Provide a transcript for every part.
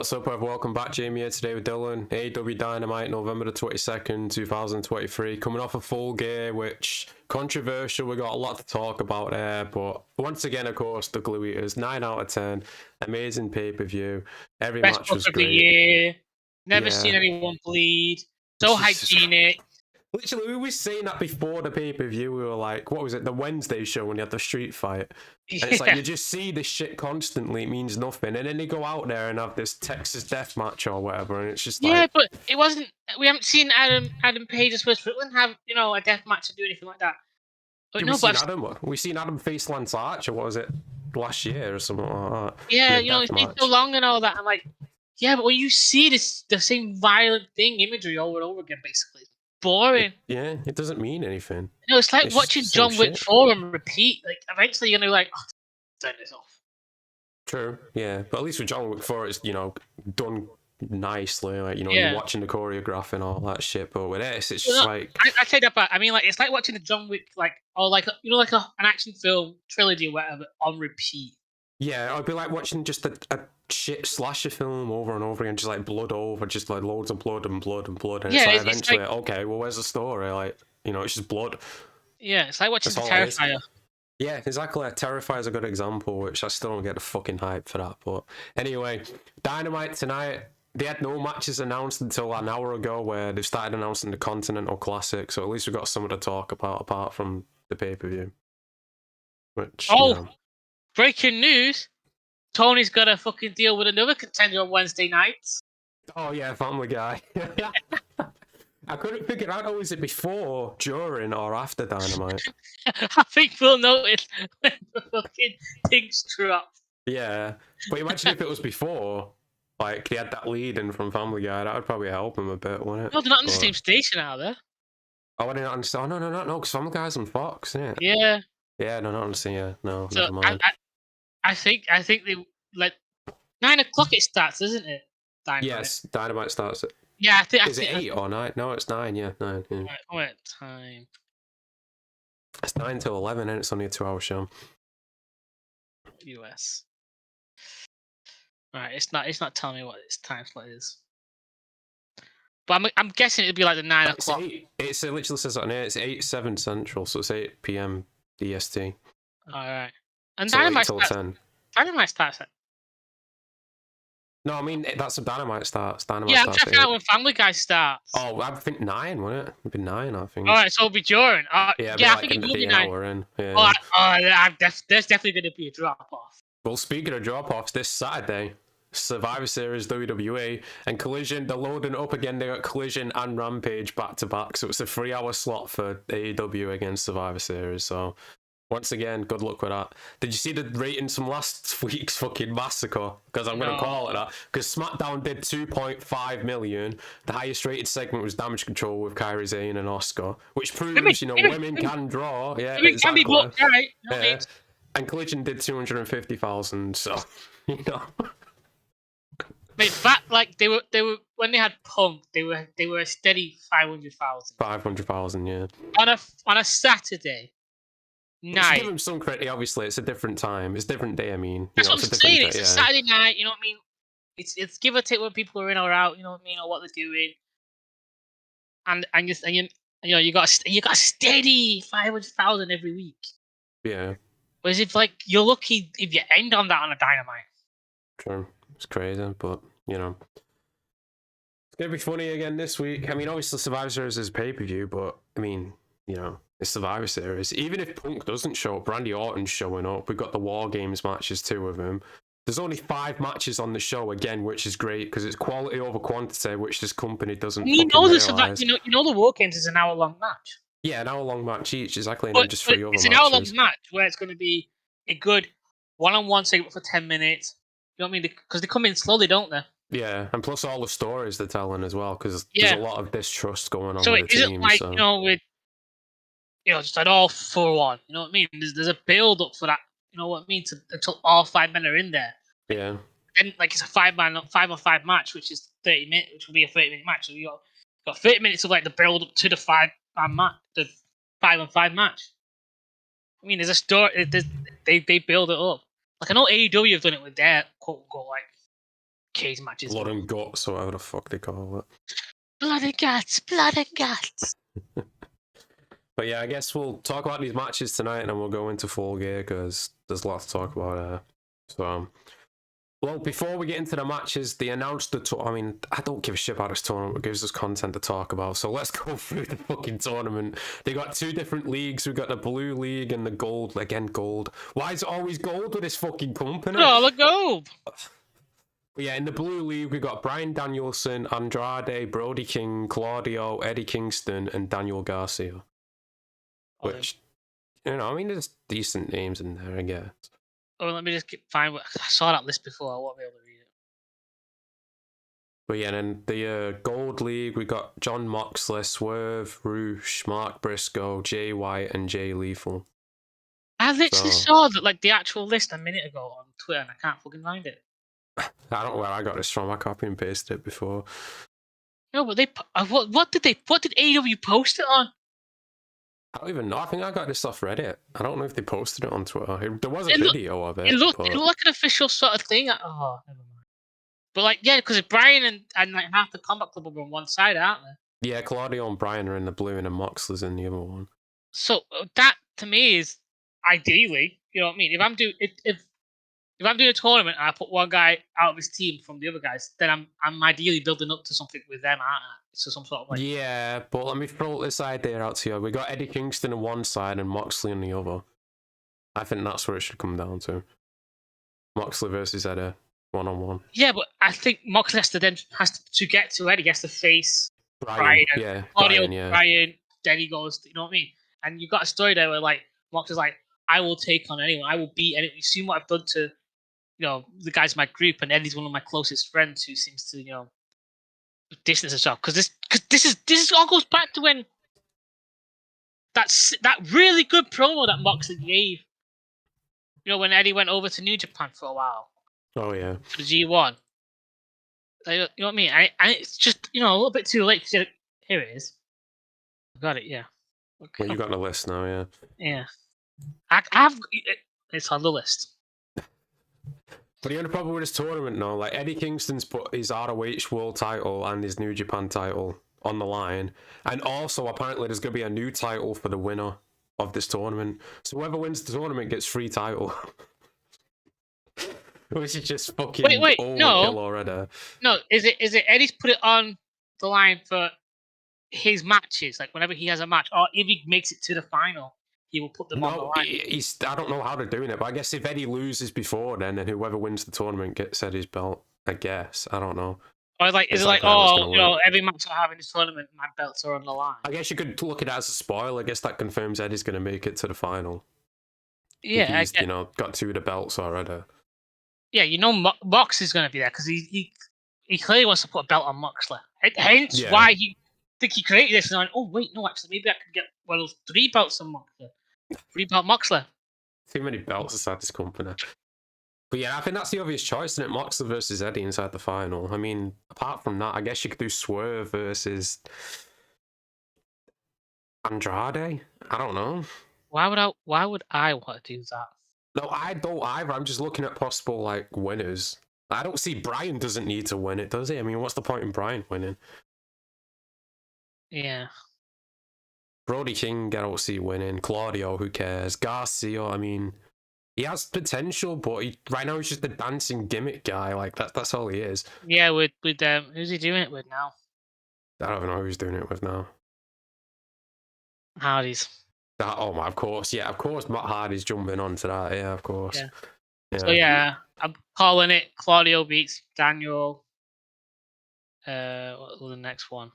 What's up, everyone? Welcome back. Jamie here today with Dylan. AEW Dynamite November the 22nd, 2023. Coming off a Full Gear, which controversial. We got a lot to talk about there, but once again, of course, the Glue Eaters, 9 out of 10. Amazing pay-per-view. Every Best match was book great. of the year. Never seen anyone bleed. So hygienic. Literally, we were saying that before the pay-per-view. We were like, what was it, the Wednesday show when you had the street fight? And it's like, you just see this shit constantly, it means nothing. And then they go out there and have this Texas death match or whatever, and it's just like... Yeah, but it wasn't... We haven't seen Adam Page or Strickland have, a death match or do anything like that. But we've seen Adam face Lance Archer, what was it, last year or something like that? Yeah, it's been so long and all that. I'm like, yeah, but when you see the same violent imagery over and over again, basically, boring. It doesn't mean anything. It's like watching John Wick 4 and repeat. Like, eventually you're gonna be like, turn this off. True, yeah. But at least with John Wick 4, it's, done nicely. Like, you're watching the choreograph and all that shit. But with this, it's just like... I say that, but I mean, like, it's like watching the John Wick, like, or like, an action film trilogy or whatever on repeat. Yeah, it'd be like watching just a shit slasher film over and over again, just like blood over, just like loads of blood and blood and blood. And it's eventually, okay, well, where's the story? Like, it's just blood. Yeah, it's like watching the Terrifier. Yeah, exactly. Terrifier's a good example, which I still don't get the fucking hype for that. But anyway, Dynamite tonight. They had no matches announced until an hour ago, where they started announcing the Continental Classic. So at least we've got something to talk about apart from the pay-per-view. Which, breaking news! Tony's got a fucking deal with another contender on Wednesday nights. Oh yeah, Family Guy. I couldn't figure out, was it before, during, or after Dynamite? I think we'll notice when the fucking things drop. Yeah, but imagine if it was before. Like, they had that lead in from Family Guy, that would probably help him a bit, wouldn't it? No, they're not on the same station, are they? Oh, I didn't understand. Oh, no, because Family Guy's on Fox, isn't it? Yeah. Yeah, no, not on the yeah. No, so never mind. I think they, like, 9 o'clock it starts, isn't it? Dynamite. Yes, Dynamite starts at... Yeah, I think... Is it 8 or 9? No, it's 9, yeah, 9. Yeah. Right, what time? It's 9 till 11, and it's only a 2-hour show. US. Right, it's not telling me what its time slot is. But I'm guessing it'd be like the 9 o'clock. It literally says on here, it's 8/7 Central, so it's 8 p.m. EST. Alright. And so Dynamite till 10. Dynamite starts at... No, I mean, that's when Dynamite starts. I'm trying to find out when Family Guy starts. Oh, I think 9, wouldn't it? It'd be 9, I think. Alright, so it'll be during. I think it will be 9. Yeah. There's definitely going to be a drop-off. Well, speaking of drop-offs, this Saturday, Survivor Series WWE and Collision, they're loading up again. They got Collision and Rampage back-to-back, so it's a 3-hour slot for AEW against Survivor Series, so... Once again, good luck with that. Did you see the ratings from last week's fucking massacre? Because I'm going to call it that. Because SmackDown did 2.5 million. The highest rated segment was Damage Control with Kairi Sane and Oscar, which proves, women can draw. Yeah, women can be booked, right? Yeah. And Collision did 250,000, so, But in fact, like, they were when they had Punk, they were a steady 500,000. 500,000, yeah. On a Saturday. Night. Give them some credit. Obviously, it's a different time. It's a different day. I mean, that's what I'm saying. It's a Saturday night. You know what I mean? It's give or take when people are in or out. You know what I mean, or what they're doing. And you got a steady 500,000 every week. Yeah. Whereas if you're lucky if you end on that on a Dynamite. True. It's crazy, but it's gonna be funny again this week. I mean, obviously Survivor Series is pay-per-view, but I mean, it's Survivor Series. Even if Punk doesn't show up, Randy Orton's showing up. We've got the War Games matches, 2 of them. There's only 5 matches on the show again, which is great because it's quality over quantity, which this company doesn't. You know the War Games is an hour-long match. Yeah, an hour-long match each, exactly, and then just 3 other matches. It's an hour-long match where it's going to be a good one-on-one segment for 10 minutes. You know what I mean? Because they come in slowly, don't they? Yeah, and plus all the stories they're telling as well, because there's a lot of distrust going on. So with it the isn't team, like with. Just an all for one. You know what I mean? There's a build up for that. You know what I mean? Until all 5 men are in there. Yeah. Then it's a 5-on-5 match, which is 30 minutes, which will be a 30-minute match. So you got 30 minutes of the build up to the 5-man match, the 5-on-5 match. I mean, there's a story. They build it up. Like I know AEW have done it with their quote unquote cage matches. Blood and guts, or whatever the fuck they call it. Blood and guts, blood and guts. But yeah, I guess we'll talk about these matches tonight, and then we'll go into Full Gear because there's lots to talk about. So, well, before we get into the matches, they announced the I mean, I don't give a shit about this tournament. It gives us content to talk about. So let's go through the fucking tournament. They got 2 different leagues. We've got the Blue League and the Gold. Again, Gold. Why is it always Gold with this fucking company? Oh, the Gold. But yeah, in the Blue League, we got Bryan Danielson, Andrade, Brody King, Claudio, Eddie Kingston, and Daniel Garcia. Which, you know, I mean, there's decent names in there, I guess. Oh, let me just find what I saw that list before. I won't be able to read it. But yeah, then the Gold League, we got John Moxley, Swerve, Roosh, Mark Briscoe, Jay White, and Jay Lethal. I literally saw that, like, the actual list a minute ago on Twitter, and I can't fucking find it. I don't know where I got this from. I copy and pasted it before. No, but they what did AEW post it on? I don't even know. I think I got this off Reddit. I don't know if they posted it on Twitter. There was a video of it. It looked like an official sort of thing. Oh, never mind. But like, yeah, because Bryan and like half the Combat Club are on one side, aren't they? Yeah, Claudio and Bryan are in the blue, and then Moxley's in the other one. So that to me is ideally, you know what I mean. If I'm doing a tournament and I put one guy out of his team from the other guys, then I'm ideally building up to something with them, aren't I? So some sort of like... Yeah, but let me throw this idea out to you. We got Eddie Kingston on one side and Moxley on the other. I think that's where it should come down to. Moxley versus Eddie, 1-on-1. Yeah, but I think Moxley has to get to Eddie. He has to face Bryan. Yeah, Claudio, Bryan, then he goes, you know what I mean? And you've got a story there where like Moxley's like, I will take on anyone. I will beat anyone. You've seen what I've done to, you know, the guys in my group, and Eddie's one of my closest friends who seems to, you know, distance himself. Because this all goes back to when that really good promo that Moxley gave. You know, when Eddie went over to New Japan for a while. Oh yeah. For the G1. You know what I mean? And it's just, you know, a little bit too late. Here it is. Got it, yeah. Okay. Well, you got the list now, yeah. Yeah. I've it's on the list. But the only problem with this tournament now, like Eddie Kingston's put his ROH World title and his New Japan title on the line, and also apparently there's going to be a new title for the winner of this tournament. So whoever wins the tournament gets free title. Which is just fucking overkill already. No, is it Eddie's put it on the line for his matches, like whenever he has a match, or if he makes it to the final, he will put them on the line. I don't know how they're doing it, but I guess if Eddie loses before then whoever wins the tournament gets Eddie's belt, I guess. I don't know. Or like, is it like, oh, you know, every match I have in this tournament, my belts are on the line? I guess you could look at it as a spoil. I guess that confirms Eddie's going to make it to the final. Yeah, he's, you know, got 2 of the belts already. Yeah, you know, Mox is going to be there because he clearly wants to put a belt on Moxley. Hence why he think he created this. And I went, oh wait, no, actually, maybe I could get one of those 3 belts on Moxley. 3-belt Moxley. Too many belts inside this company. But yeah, I think that's the obvious choice, isn't it? Moxley versus Eddie inside the final. I mean, apart from that, I guess you could do Swerve versus Andrade. I don't know. Why would I want to do that? No, I don't either. I'm just looking at possible like winners. I don't see Bryan doesn't need to win it, does he? I mean, what's the point in Bryan winning? Yeah. Brody King, I don't see winning. Claudio, who cares? Garcia, I mean, he has potential, but right now he's just a dancing gimmick guy. Like that's all he is. Yeah, with who's he doing it with now? I don't even know who he's doing it with now. Hardy's. Oh my, of course, Matt Hardy's jumping onto that. Yeah, of course. Yeah. So yeah, I'm calling it. Claudio beats Daniel. What was the next one?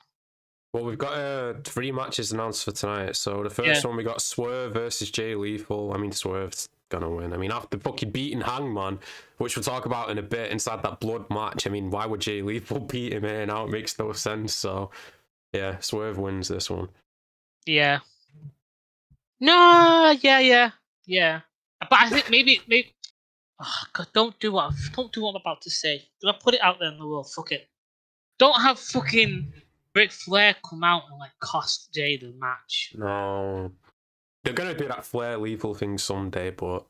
Well, we've got 3 matches announced for tonight. So the first one, we got Swerve versus Jay Lethal. I mean, Swerve's gonna win. I mean, after fucking beating Hangman, which we'll talk about in a bit, inside that blood match, I mean, why would Jay Lethal beat him here now? It makes no sense. So yeah, Swerve wins this one. Yeah. No, yeah. But I think maybe. Oh God, don't do what I'm about to say. Do I put it out there in the world? Fuck it. Don't have fucking Ric Flair come out and like cost Jay the match. No, they're gonna do that Flair Lethal thing someday, but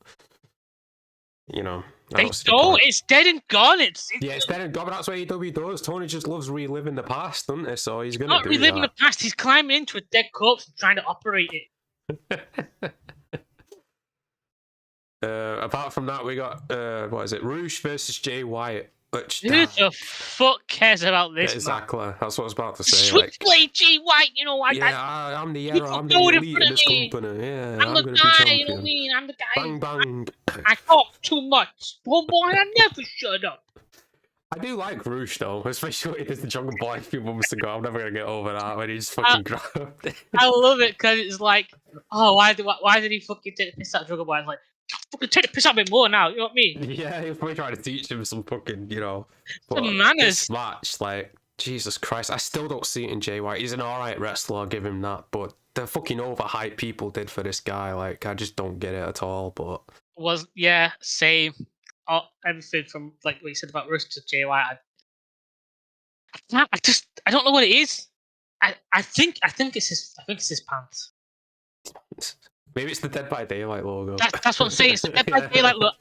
you know, They don't. It's dead and gone. It's dead and gone. But that's what AEW does. Tony just loves reliving the past, doesn't he? So he's gonna not do reliving that. the past. He's climbing into a dead corpse and trying to operate it. Apart from that, we got what is it? Roosh versus Jay White. Which, who the fuck cares about this? Exactly. Man? That's what I was about to say. Switchblade Jay White. You know, I'm the elite in this company. Yeah, I'm the guy. You know what I mean? I'm the guy. Bang bang. I talk too much. Boy, I never shut up. I do like Roosh though, especially as the Jungle Boy a few months ago. I'm never gonna get over that when he just fucking grabbed. I love it because it's like, oh, why did he fucking take the piss out of Jungle Boy? I was like, fucking take the piss out of him more now. You know what I mean? Yeah, he was probably trying to teach him some fucking, some manners. This match, like, Jesus Christ, I still don't see it in Jay White. He's an alright wrestler, I'll give him that, but the fucking overhype people did for this guy, like, I just don't get it at all. But same. Everything from like what you said about Rush to Jay White. I don't know what it is. I think it's his pants. Maybe it's the Dead by Daylight logo. That's what I'm saying. It's the Dead by Daylight look.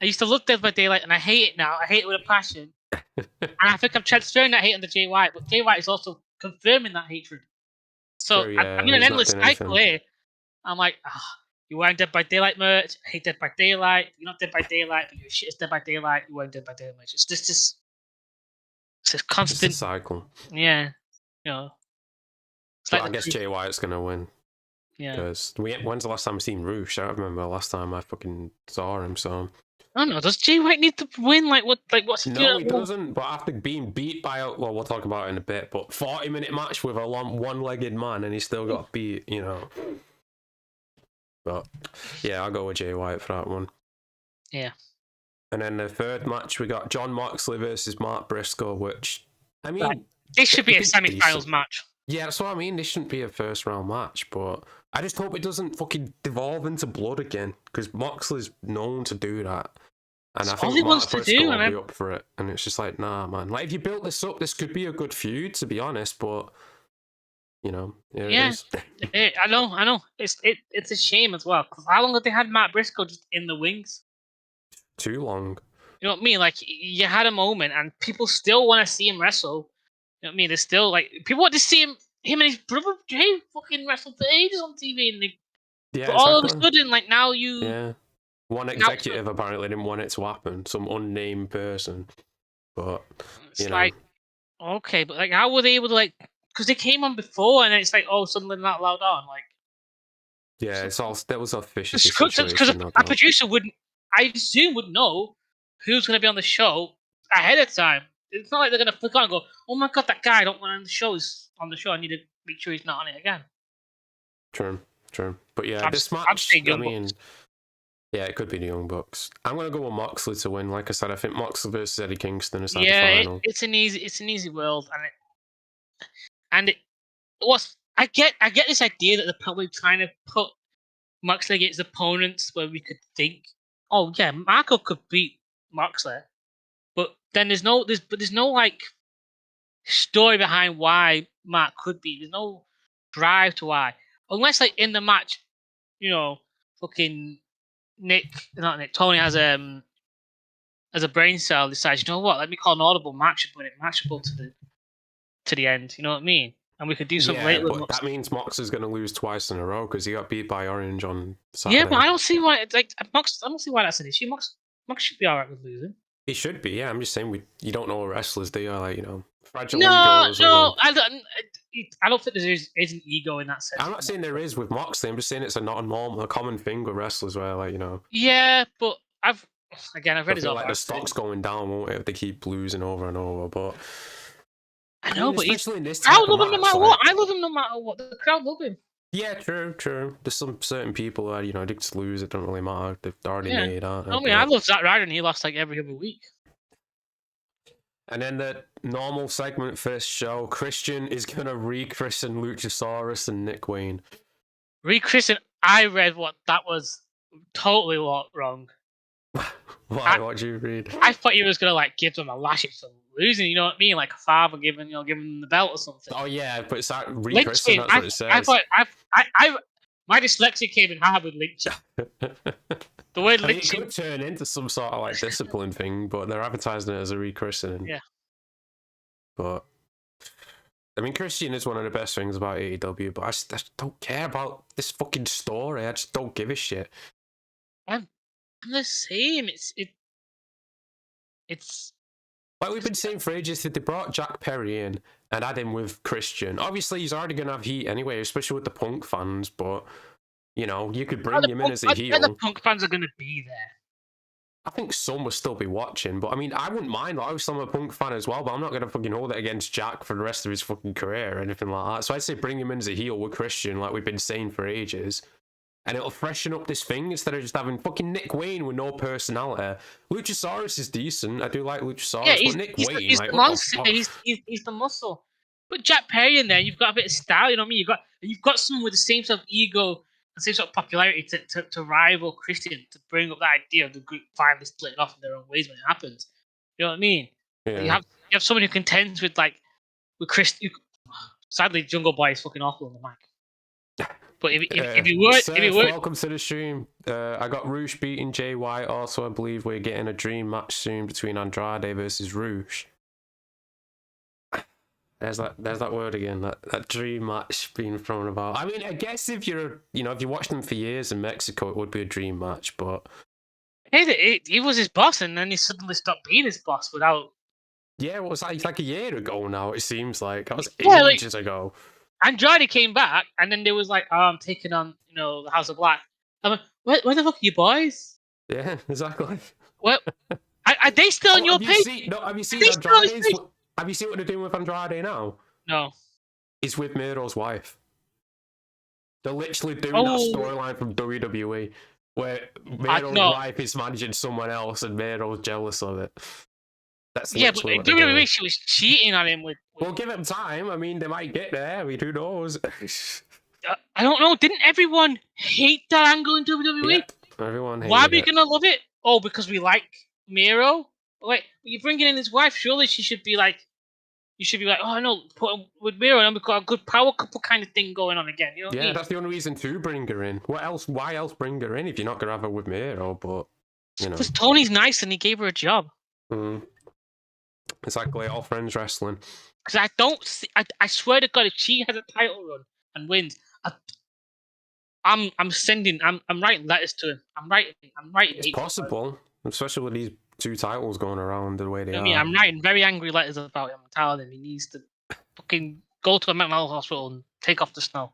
I used to love Dead by Daylight, and I hate it now. I hate it with a passion. And I think I'm transferring that hate onto Jay White, but Jay White is also confirming that hatred. So true, I'm in an endless cycle here. I'm like, you're wearing Dead by Daylight merch. I hate Dead by Daylight. You're not Dead by Daylight, but your shit is Dead by Daylight. You're wearing Dead by Daylight merch. It's this constant it's a cycle. Yeah, It's like I guess Jay White's gonna win. Yeah. Because when's the last time I've seen Roosh? I don't remember the last time I fucking saw him. So I don't know. Does Jay White need to win? What's he doing? No, he doesn't. But after being beat by we'll talk about it in a bit. But 40-minute match with a one-legged man, and he still got beat. But yeah, I'll go with Jay White for that one. Yeah. And then the third match, we got John Moxley versus Mark Briscoe, which, I mean... This should be a semi-finals match. Yeah, that's what I mean. This shouldn't be a first-round match, but I just hope it doesn't fucking devolve into blood again, because Moxley's known to do that. And I think Mark Briscoe will be up for it. And it's just like, nah, man. Like, if you built this up, this could be a good feud, to be honest, but... Yeah, I know. It's a shame as well. Because how long have they had Matt Briscoe just in the wings? Too long. You know what I mean? Like, you had a moment, and people still want to see him wrestle. You know what I mean? There's still people want to see him and his brother Jay fucking wrestle for ages on TV, and but all of a sudden, like now one executive apparently didn't want it to happen. Some unnamed person, but it's like okay, but like how were they able to because they came on before, and then it's like, oh, suddenly they're not allowed on. Like, yeah, that was a fishy situation. Because a producer I assume, would know who's going to be on the show ahead of time. It's not like they're going to flick on and go, oh my god, that guy I don't want on the show is on the show. I need to make sure he's not on it again. True. But yeah, this match, I mean, yeah, it could be the Young Bucks. I'm going to go with Moxley to win. Like I said, I think Moxley versus Eddie Kingston is the final. It's an easy world, and I get this idea that they're probably trying to put Moxley against opponents where we could think, oh yeah, Marco could beat Moxley, but then there's no like story behind why Mark could beat. There's no drive to why, unless like in the match, fucking Tony has a brain cell decides, you know what, let me call an audible matchable to the end. You know what I mean? And we could do something later. But that means Mox is going to lose twice in a row because he got beat by Orange on Saturday. Yeah, but I don't see why. I don't see why that's an issue. Mox should be alright with losing. He should be. Yeah, I'm just saying you don't know what wrestlers do. Fragile. No, I don't think there is an ego in that sense. I'm not saying there is with Moxley. I'm just saying it's a common thing with wrestlers where Yeah, but I've read his. The stock's going down, won't it? If they keep losing over and over, but. I know, but especially in this crowd love him no matter what. I love him no matter what. The crowd love him. Yeah, true. There's some certain people that they just lose. It don't really matter. They've already made, aren't they? I love Zack Ryder, and he lost like every other week. And then the normal segment first show, Christian is gonna rechristen Luchasaurus and Nick Wayne. Rechristen. I read what that was totally wrong. Why? What did you read? I thought he was gonna give them a lashing for losing. You know what I mean? Like a father giving them the belt or something. Oh yeah, but it's that rechristen. That's what it says. I thought my dyslexia came in hard with Lynch. The word I mean, it lynching. could turn into some sort of like discipline thing, but they're advertising it as a rechristening. Yeah. But I mean, Christian is one of the best things about AEW, but I just don't care about this fucking story. I just don't give a shit. I'm the same. It's Like we've been saying for ages that they brought Jack Perry in and had him with Christian. Obviously, he's already gonna have heat anyway, especially with the Punk fans. But you know, you could bring him in as a heel. The Punk fans are gonna be there. I think some will still be watching, but I mean, I wouldn't mind. Like, obviously, I'm a Punk fan as well, but I'm not going to fucking hold it against Jack for the rest of his fucking career or anything like that. So I'd say bring him in as a heel with Christian, like we've been saying for ages. And it'll freshen up this thing instead of just having fucking Nick Wayne with no personality. Luchasarus is decent. I do like Luchasarus, but Nick Wayne, he's like, the monster. He's the muscle. Put Jack Perry in there, you've got a bit of style. You know what I mean? You've got someone with the same sort of ego, the same sort of popularity to rival Christian, to bring up that idea of the group finally splitting off in their own ways when it happens. You know what I mean? Yeah. You have someone who contends with Christian. Sadly, Jungle Boy is fucking awful on the mic. But if you were, welcome to the stream. I got Roosh beating Jay White. Also, I believe we're getting a dream match soon between Andrade versus Roosh. There's that word again. That dream match being thrown about. I mean, I guess if you watched them for years in Mexico, it would be a dream match. But he was his boss, and then he suddenly stopped being his boss without. Yeah, what was that? It's like a year ago now. It seems like that was ages ago. Andrade came back, and then there was like, I'm taking on, the House of Black. I'm like, where the fuck are you boys? Yeah, exactly. What? Are they still on your page? Have you seen Andrade's? Have you seen what they're doing with Andrade now? No. He's with Miro's wife. They're literally doing that storyline from WWE, where Miro's wife is managing someone else, and Miro's jealous of it. That's but in WWE, she was cheating on him with. Well, give him time. I mean, they might get there. I mean, who knows? I don't know. Didn't everyone hate that angle in WWE? Yep, everyone hated it. Why are we gonna love it? Oh, because we like Miro? Wait, you're bringing in his wife. Surely she should be like. You should be like, oh no, put him with Miro, and we've got a good power couple kind of thing going on again. You know what I mean? That's the only reason to bring her in. What else? Why else bring her in if you're not gonna have her with Miro? But because Tony's nice and he gave her a job. Exactly, all friends wrestling. Because I don't see, I swear to God, if she has a title run and wins, I'm writing letters to him. I'm writing. It's possible, especially with these two titles going around the way they are. I'm writing very angry letters about him. I'm telling him he needs to fucking go to a mental health hospital and take off the snow.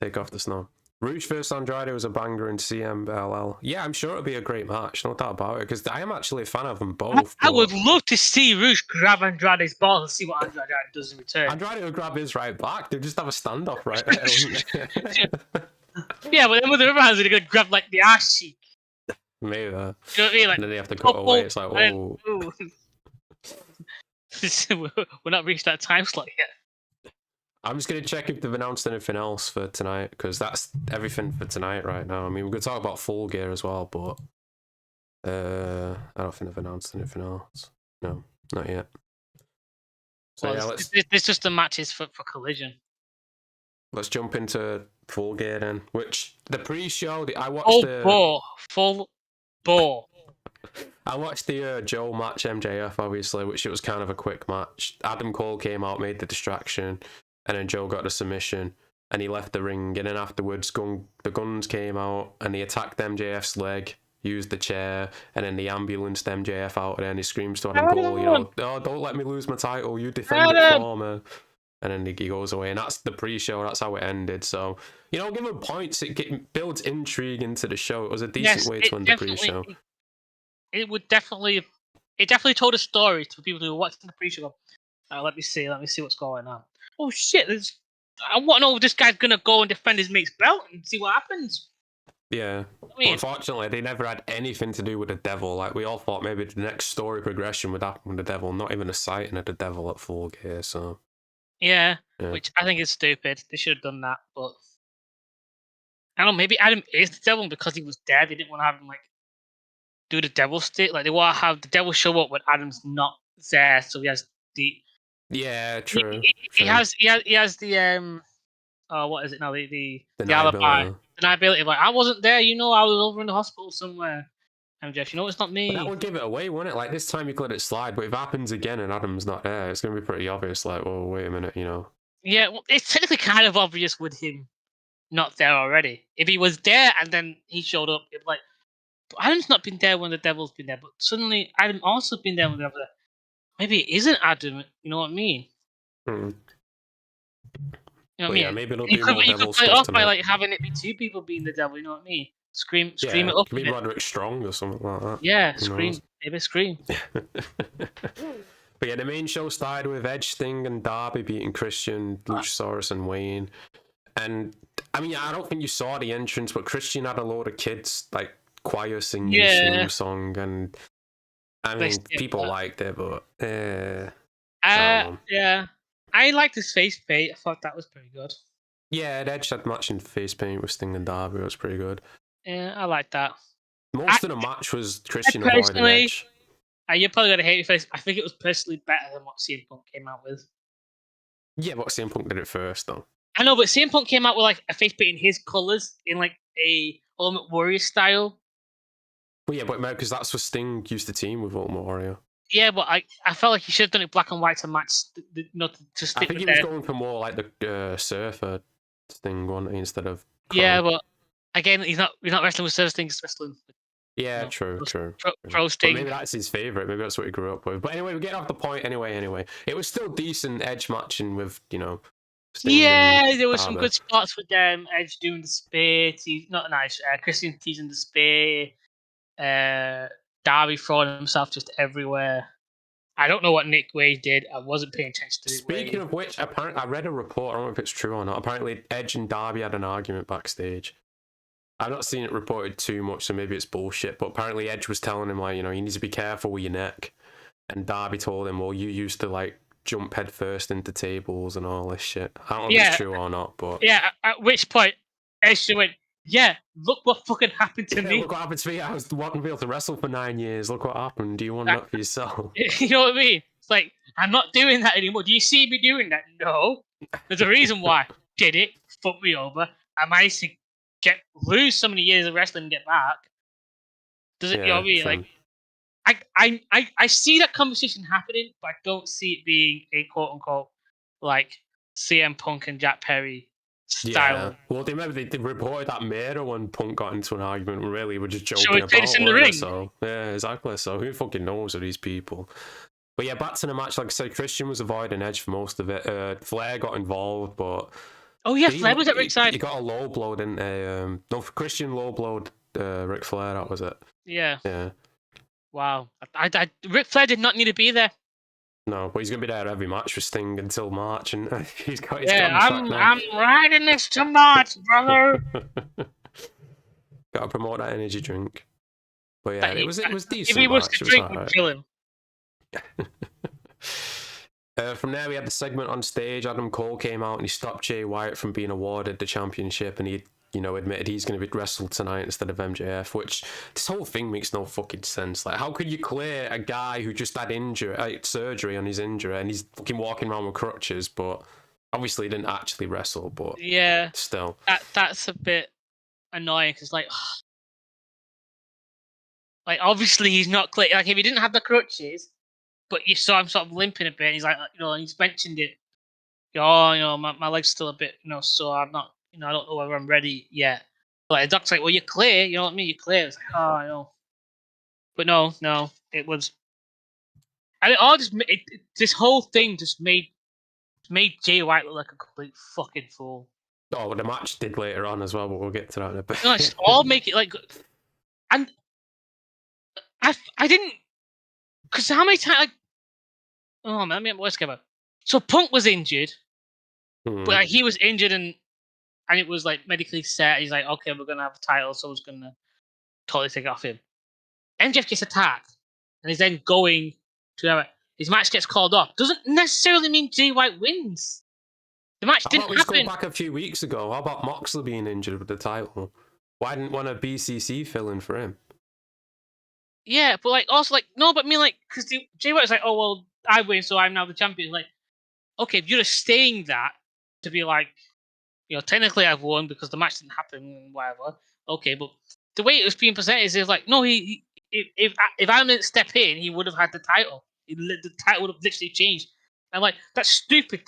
Take off the snow. Roosh vs Andrade was a banger in CMLL. Yeah, I'm sure it'll be a great match, no doubt about it, because I am actually a fan of them both. I would love to see Roosh grab Andrade's ball and see what Andrade does in return. Andrade would grab his right back. They'd just have a standoff right there. Yeah, but then with the other hands, they're going to grab like the ass cheek. Maybe that. You know what I mean? Like, and then they have to cut away. It's like, whoa. We're not reached that time slot yet. I'm just going to check if they've announced anything else for tonight, because that's everything for tonight right now. I mean, we're going to talk about Full Gear as well, but I don't think they've announced anything else. No, not yet. So it's just the matches for Collision. Let's jump into Full Gear then, which the pre-show, I watched Full bore. I watched the Joe match MJF, obviously, which it was kind of a quick match. Adam Cole came out, made the distraction, and then Joe got the submission, and he left the ring. And then afterwards, the Guns came out, and he attacked MJF's leg, used the chair, and then they ambulanced MJF out, and then he screams to Adam Cole, oh, don't let me lose my title, you defend it for me. And then he goes away, and that's the pre-show. That's how it ended. So, give him points. It builds intrigue into the show. It was a decent way to end the pre-show. It definitely told a story to people who watched the pre-show. Let me see what's going on. Oh shit! I want to know if this guy's gonna go and defend his mate's belt and see what happens. Yeah. Unfortunately, they never had anything to do with the Devil. Like, we all thought maybe the next story progression would happen with the Devil. Not even a sighting of the Devil at Full Gear. So. Yeah, which I think is stupid. They should have done that, but I don't know. Maybe Adam is the Devil because he was dead. They didn't want to have him do the Devil stick. Like, they want to have the Devil show up when Adam's not there, so he has the. Yeah, true. He has the what is it now? The Deniability. alibi, deniability. Like I wasn't there, I was over in the hospital somewhere. MJF, it's not me. But that would give it away, wouldn't it? Like this time you could let it slide, but if it happens again and Adam's not there, it's gonna be pretty obvious. Like, oh wait a minute, Yeah, well, it's technically kind of obvious with him not there already. If he was there and then he showed up, it'd be like, but Adam's not been there when the Devil's been there, but suddenly Adam also been there when the Devil's there. Maybe it isn't Adam. You know what I mean? Hmm. You know what I mean? Yeah, maybe it'll you be could, more you Devil could play it stuff off by tonight. like having it be two people being the Devil. You know what I mean? Scream Yeah, it up. maybe Roderick Strong or something like that. Yeah, Who scream, knows? maybe scream. But yeah, the main show started with Edge, Sting, and Darby beating Christian, Luchasarus, and Wayne. And I mean, I don't think you saw the entrance, but Christian had a load of kids like choir singing theme song, and I mean, people liked it, but yeah, I liked his face paint. I thought that was pretty good. Yeah, Edge had matching face paint with Sting and Darby. It was pretty good. Yeah, I like that. Most of the match was Christian avoiding Edge. You're probably gonna hate me for this. I think it was personally better than what CM Punk came out with. Yeah, but CM Punk did it first, though. I know, but CM Punk came out with like a face paint in his colours, in like a Ultimate Warrior style. Well, yeah, but because that's what Sting used to team with Ultimate Warrior. Yeah, but I felt like he should have done it black and white to match, not to stick. I think he was going for more like the Surfer Sting one instead of. Chrome. Yeah, but again, he's not wrestling with Surfer Sting. He's wrestling. Yeah, true. Pro Sting. Maybe that's his favorite. Maybe that's what he grew up with. But anyway, we're getting off the point. Anyway, it was still decent Edge matching with Sting there was some good spots with them. Edge doing the spear. Christian teasing the spear. Darby throwing himself just everywhere. I don't know what Nick Wade did. I wasn't paying attention to it. Speaking of which, apparently I read a report. I don't know if it's true or not. Apparently, Edge and Darby had an argument backstage. I've not seen it reported too much, so maybe it's bullshit. But apparently, Edge was telling him you need to be careful with your neck, and Darby told him, "Well, you used to jump head first into tables and all this shit." I don't know if it's true or not, but At which point, Edge went, "Yeah, look what fucking happened to me. Look what happened to me. I was wasn't able to wrestle for 9 years. Look what happened. Do you want that for yourself?" You know what I mean? It's like, I'm not doing that anymore. Do you see me doing that? No. There's a reason why. Did it? Fuck me over. I managed to lose so many years of wrestling and get back. Does it? You know what I mean? I see that conversation happening, but I don't see it being a quote unquote CM Punk and Jack Perry style. Yeah. Well, they reported that Miro when Punk got into an argument. Really, we're just joking about it in the ring. So yeah, exactly. So who fucking knows of these people? But yeah, back to the match. Like I said, Christian was avoiding Edge for most of it. Flair got involved, but Flair was at Rick's side. He got a low blow, didn't he? No, Christian low blowed Ric Flair. That was it. Yeah. Yeah. Wow. Ric Flair did not need to be there. No, but he's gonna be there every match with Sting until March, and he's got his I'm riding this to March, brother. Gotta promote that energy drink. But yeah, it was decent. If he was to drink, we'd kill him. From there, we had the segment on stage. Adam Cole came out and he stopped Jay White from being awarded the championship, and he admitted he's going to be wrestled tonight instead of MJF, which this whole thing makes no fucking sense. Like, how could you clear a guy who just had surgery on his injury and he's fucking walking around with crutches, but obviously he didn't actually wrestle, but yeah, still. That's a bit annoying, because obviously he's not clear. Like, if he didn't have the crutches, but you saw him sort of limping a bit, and he's like, and he's mentioned it. My leg's still a bit, so I'm not, I don't know whether I'm ready yet. But the doctor's like, well, you're clear, you know what I mean? You're clear. It's like, I know. But no, it was. And it all this whole thing just made Jay White look like a complete fucking fool. Oh, the match did later on as well, but we'll get to that in a bit. No, it's all make it and I didn't, because how many times? Oh man, let's get back. So Punk was injured, but he was injured and it was medically set. He's like, okay, we're gonna have a title, so someone's gonna totally take it off him. MJF gets attacked, and he's then going to have his match gets called off. Doesn't necessarily mean Jay White wins. The match didn't happen. Let's go back a few weeks ago. How about Moxley being injured with the title? Why didn't one of BCC fill in for him? Yeah, but no, but I mean because Jay White's like, oh well, I win, so I'm now the champion. Like, okay, if you're just saying that to be like, technically I've won because the match didn't happen and whatever. Okay, but the way it was being presented is like, no, if Adam didn't step in, he would have had the title. The title would have literally changed. I'm like, that's stupid.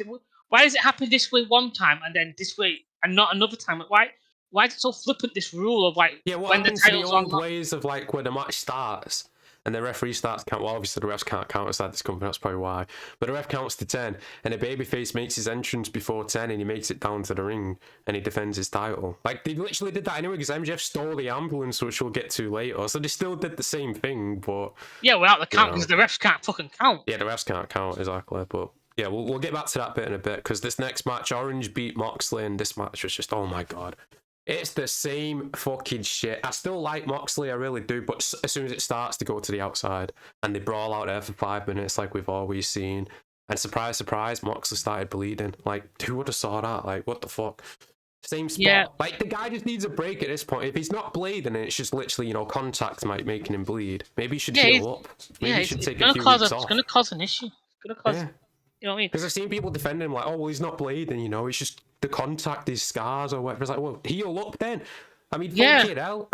Why does it happen this way one time and then this way and not another time? Like, why is it so flippant, this rule of like what when the happens to the title's on? old ways of like when the match starts and the referee starts count? Well, obviously the refs can't count outside this company, that's probably why. But the ref counts to 10, and the babyface makes his entrance before 10, and he makes it down to the ring, and he defends his title. Like they literally did that anyway, because MJF stole the ambulance, which we'll get to later. So they still did the same thing, but without the count, because the refs can't fucking count. Yeah, the refs can't count exactly, but. Yeah, we'll get back to that bit in a bit, because this next match, Orange beat Moxley, and this match was just, oh my god. It's the same fucking shit. I still like Moxley, I really do, but as soon as it starts to go to the outside, and they brawl out there for 5 minutes like we've always seen, and surprise, surprise, Moxley started bleeding. Like, who would have saw that? Like, what the fuck? Same spot. Yeah. Like, the guy just needs a break at this point. If he's not bleeding and it's just literally, contact making him bleed, maybe he should heal up. Maybe he should take a few weeks off. It's going to cause an issue. It's going to cause... Yeah. You know what I mean? Because I've seen people defending him like, oh, well, he's not bleeding, it's just the contact, his scars or whatever. It's like, well, heal up then. I mean, fuck it out.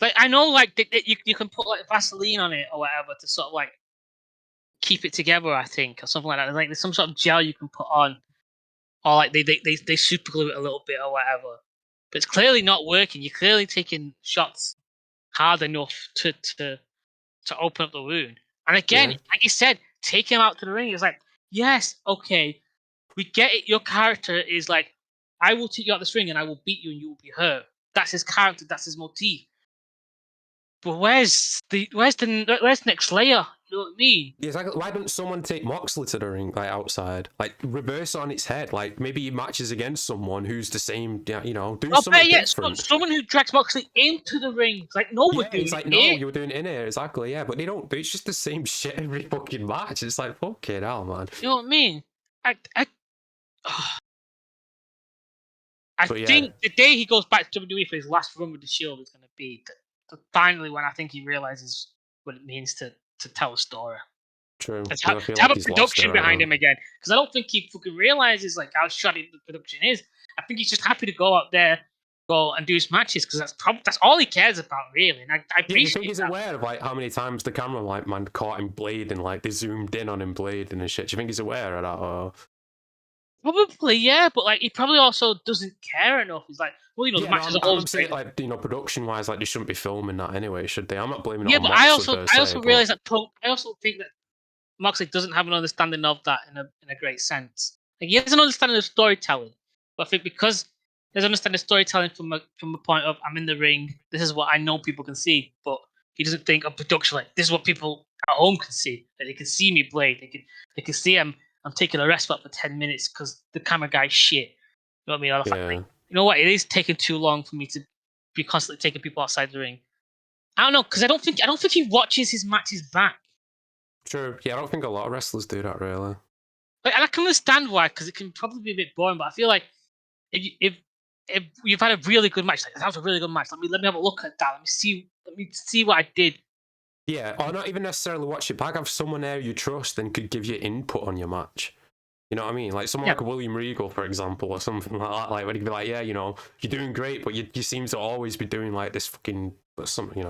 Like, I know, like, you can put, like, Vaseline on it or whatever to sort of, like, keep it together, I think, or something like that. Like, there's some sort of gel you can put on. Or, like, they super glue it a little bit or whatever. But it's clearly not working. You're clearly taking shots hard enough to open up the wound. And again, like you said, take him out to the ring. It's like, yes, okay, we get it. Your character is like, I will take you out this ring and I will beat you and you will be hurt. That's his character. That's his motif. But where's the next layer? You know what I mean? Yeah, exactly. Why don't someone take Moxley to the ring, like outside, like reverse on its head? Like maybe he matches against someone who's the same, do something different. Someone who drags Moxley into the ring. It's like, no, we're doing it's like, no, you were doing it in here, exactly, yeah. But they don't. It's just the same shit every fucking match. It's like, fucking hell, man. You know what I mean? I think the day he goes back to WWE for his last run with the Shield is going to be finally when I think he realizes what it means to tell a story. True. To have a production behind him again. Because I don't think he fucking realizes like how shoddy the production is. I think he's just happy to go out there, go and do his matches because that's all he cares about, really. And I appreciate you think he's aware of like how many times the camera man caught him blading, like they zoomed in on him blading and shit? Do you think he's aware of that? Or... Probably, yeah, but like he probably also doesn't care enough. He's like, well, the matches are always saying, like, production-wise, like they shouldn't be filming that anyway, should they? I'm not blaming it on Moxley. I also realize that. I also think that Moxley doesn't have an understanding of that in a great sense. Like he has an understanding of storytelling, but I think because he has an understanding of storytelling from a point of I'm in the ring, this is what I know people can see, but he doesn't think of production like this is what people at home can see. That they can see me blade. They can see I'm taking a rest spot for 10 minutes because the camera guy's shit. You know what I mean? Or the fact, like, you know what? It is taking too long for me to be constantly taking people outside the ring. I don't know, because I don't think he watches his matches back. True. Yeah, I don't think a lot of wrestlers do that, really. Like, and I can understand why, because it can probably be a bit boring. But I feel like if you've had a really good match, like that was a really good match. Let me have a look at that. Let me see what I did. Yeah, or not even necessarily watch it back. Have someone there you trust and could give you input on your match. You know what I mean? Like someone like a William Regal, for example, or something like that. Like when he'd be like, yeah, you're doing great, but you seem to always be doing like this fucking something,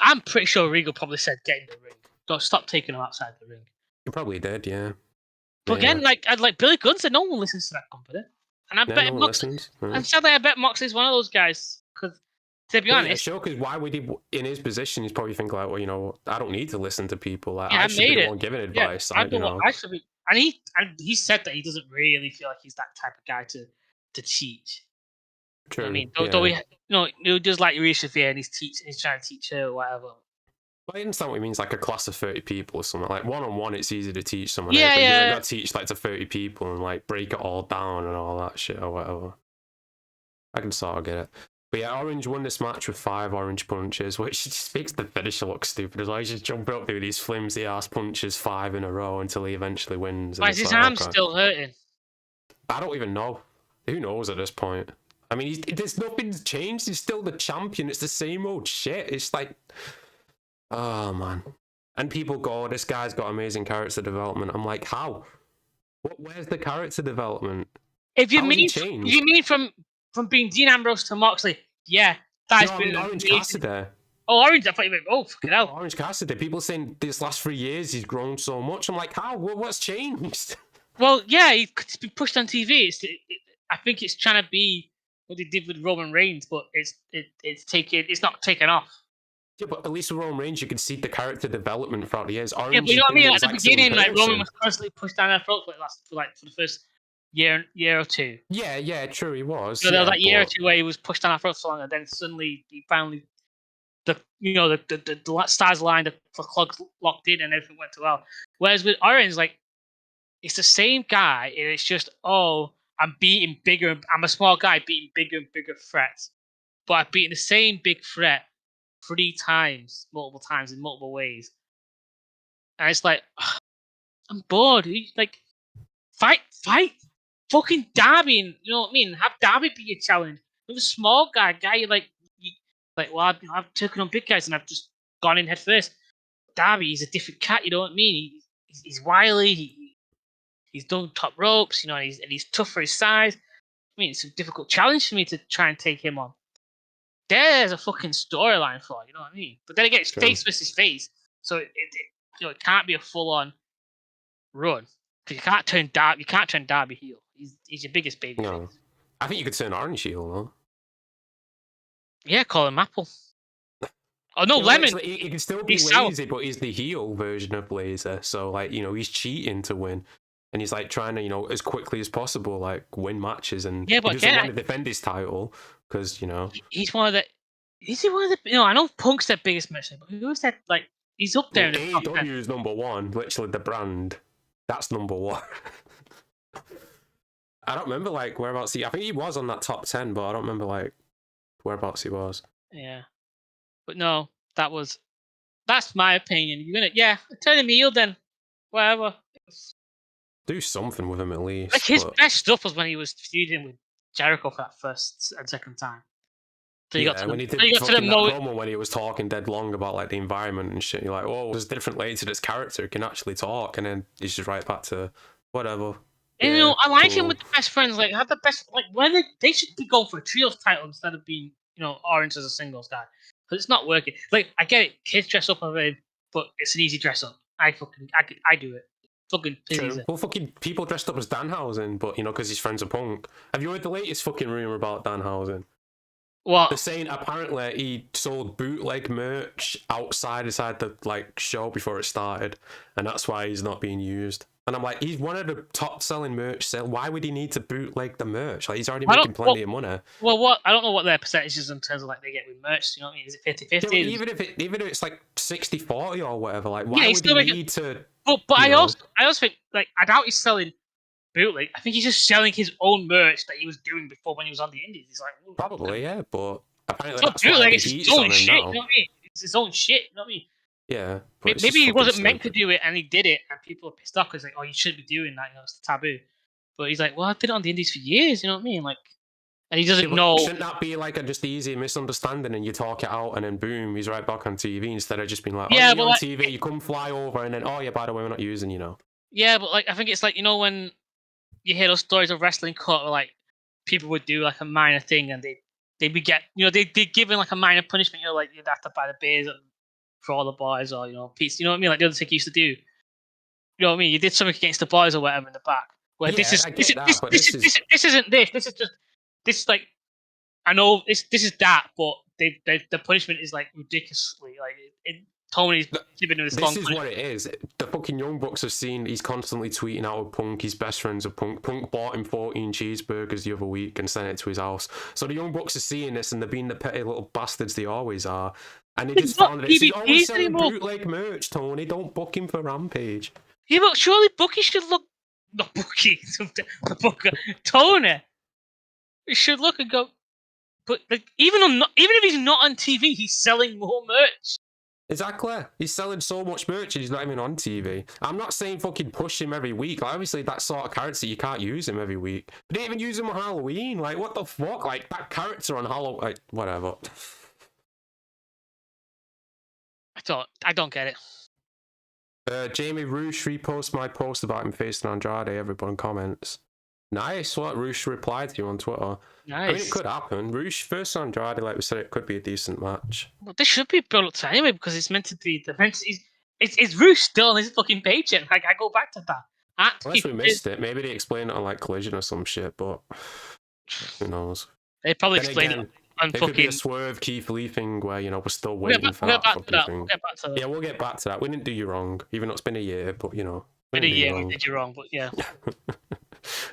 I'm pretty sure Regal probably said, get in the ring. Don't stop taking him outside the ring. He probably did, yeah. But again, like Billy Gunn said, no one listens to that company. And I bet Moxley, and sadly, I bet Moxley's one of those guys, because to be honest, sure. Because why would he, in his position, he's probably thinking like, well, I don't need to listen to people. Like, I should be the one giving advice. I should be. And he said that he doesn't really feel like he's that type of guy to teach. True. You know what I mean, he does like Rechristen and he's trying to teach her or whatever. I understand what he means, like a class of 30 people or something. Like one-on-one, it's easy to teach someone. Yeah, but yeah. You don't got to teach like to 30 people and like break it all down and all that shit or whatever. I can sort of get it. But yeah, Orange won this match with 5 orange punches, which just makes the finisher look stupid as well. He's just jumping up through these flimsy ass punches 5 in a row until he eventually wins. Why is his arm still hurting? I don't even know. Who knows at this point? I mean, nothing's changed. He's still the champion. It's the same old shit. It's like, oh man. And people go, this guy's got amazing character development. I'm like, how? Where's the character development? If you How has he mean changed? from being Dean Ambrose to Moxley, yeah, that's No, I been mean an Orange amazing. Cassidy. Oh, Orange! I thought you meant fucking No, hell. Orange Cassidy. People saying this last 3 years he's grown so much. I'm like, how? What's changed? Well, yeah, it's been pushed on TV. I think it's trying to be what they did with Roman Reigns, but it's not taken off. Yeah, but at least with Roman Reigns, you can see the character development throughout the years. Yeah, Orange but you has know what I been the mean. At the exact same beginning, like Roman person. was constantly pushed down their throats for the first year or two. Yeah, true, he was. So there was Yeah, that year or but two where he was pushed down our throats so long, and then suddenly he finally the stars aligned, the clogs locked in, and everything went well. Whereas with Orange, like it's the same guy, and it's just I'm beating bigger. I'm a small guy beating bigger and bigger threats, but I've beaten the same big threat 3 times, multiple times in multiple ways, and it's like I'm bored. Like fight, fucking Darby, and you know what I mean. Have Darby be your challenge. With a small guy, well, I've taken on big guys and I've just gone in head first. Darby, he's a different cat. You know what I mean? He's wily. He's done top ropes. You know, and he's tough for his size. I mean, it's a difficult challenge for me to try and take him on. There's a fucking storyline for it, you know what I mean? But then again, it's face versus face, so it can't be a full on run because you can't turn Darby heel. He's your biggest baby face. I think you could turn Orange heel though. Yeah, call him Apple. Oh no, Lemon. He can still be lazy, but he's the heel version of Blazer. So like, you know, he's cheating to win. And he's like trying to, you know, as quickly as possible, like win matches, and yeah, but he doesn't want to defend his title because, you know, he's one of the. Is he one of the? You know, I know Punk's their biggest mercenary, but who's that? Like, he's up there. Well, AEW is number one, literally the brand. That's number one. I don't remember like whereabouts I think he was on that top 10, but I don't remember like whereabouts he was. Yeah, but no, that's my opinion. You're gonna turn him heel then, whatever. Do something with him at least. Like his best stuff was when he was feuding with Jericho for that first and second time. So you got to when he did fucking that promo when he was talking dead long about like the environment and shit. You're like, oh, there's different layers to this character. He can actually talk, and then he's just right back to whatever. And, you know, I like him with the best friends. Like, have the best. Like, when they should be going for a trios title instead of being, you know, Orange as a singles guy, because it's not working. Like, I get it, kids dress up of it, but it's an easy dress up. I do it. Fucking easy. Well, fucking people dressed up as Danhausen, but you know, because he's friends with Punk. Have you heard the latest fucking rumor about Danhausen? What? They're saying apparently he sold bootleg merch outside the like show before it started, and that's why he's not being used. And I'm like, he's one of the top selling merch sale. Why would he need to bootleg the merch? Like, he's already making plenty of money. Well, what I don't know what their percentage is in terms of like they get with merch. You know what I mean? Is it 50-50? Yeah, even if it's like 60-40 or whatever, like why would he need to? But I also think like I doubt he's selling bootleg. I think he's just selling his own merch that he was doing before when he was on the Indies. He's like, probably, yeah, but apparently it's that's why it's his own shit. You know what I mean? It's his own shit. You know what I mean? Yeah. Maybe he wasn't meant to do it, and he did it, and people are pissed off because like, oh, you shouldn't be doing that. You know, it's taboo. But he's like, well, I've been on the Indies for years. You know what I mean? Like, and he doesn't know. Shouldn't that be like a just easy misunderstanding, and you talk it out, and then boom, he's right back on TV instead of just being like, oh, yeah, you're on TV, you come fly over, and then oh yeah, by the way, we're not using, you know. Yeah, but like I think it's like, you know, when you hear those stories of wrestling cut, where like people would do like a minor thing, and they'd be given like a minor punishment. You know, like you'd have to buy the beers for all the boys, or you know, peace. You know what I mean? Like the other thing used to do. You know what I mean? You did something against the boys or whatever in the back. Where this isn't this. This is like, I know this is that, but the punishment is like ridiculously like Tony's giving him this long. This is what it is. The fucking Young Bucks have seen he's constantly tweeting out with Punk. He's best friends with Punk. Punk bought him 14 cheeseburgers the other week and sent it to his house. So the Young Bucks are seeing this, and they're being the petty little bastards they always are. And they just found it. He's always selling bootleg merch, Tony. Don't book him for Rampage. Yeah, but surely Bucky should look. Not Bucky. The Booker. Tony. He should look and go. But like, even if he's not on TV, he's selling more merch. Exactly. He's selling so much merch and he's not even on TV. I'm not saying fucking push him every week. Like, obviously, that sort of character, you can't use him every week. But didn't even use him on Halloween. Like, what the fuck? Like, that character on Halloween. Like, whatever. I don't get it. Jamie Roosh reposts my post about him facing Andrade. Everyone comments. Nice. What Roosh replied to you on Twitter. Nice. I mean, it could happen. Roosh versus Andrade, like we said, it could be a decent match. Well, this should be built up to anyway because it's meant to be the event. It's Roosh still on his fucking paycheck. Like, I go back to that. Unless we missed it. Maybe they explained it on like Collision or some shit, but who knows? They probably explained it on it fucking. Could be a Swerve Keith Lee thing where, you know, we're still waiting for that fucking thing. We'll get back to that. Yeah, we'll get back to that. We didn't do you wrong, even though it's been a year, but, you know. Been a year, we did you wrong, but yeah.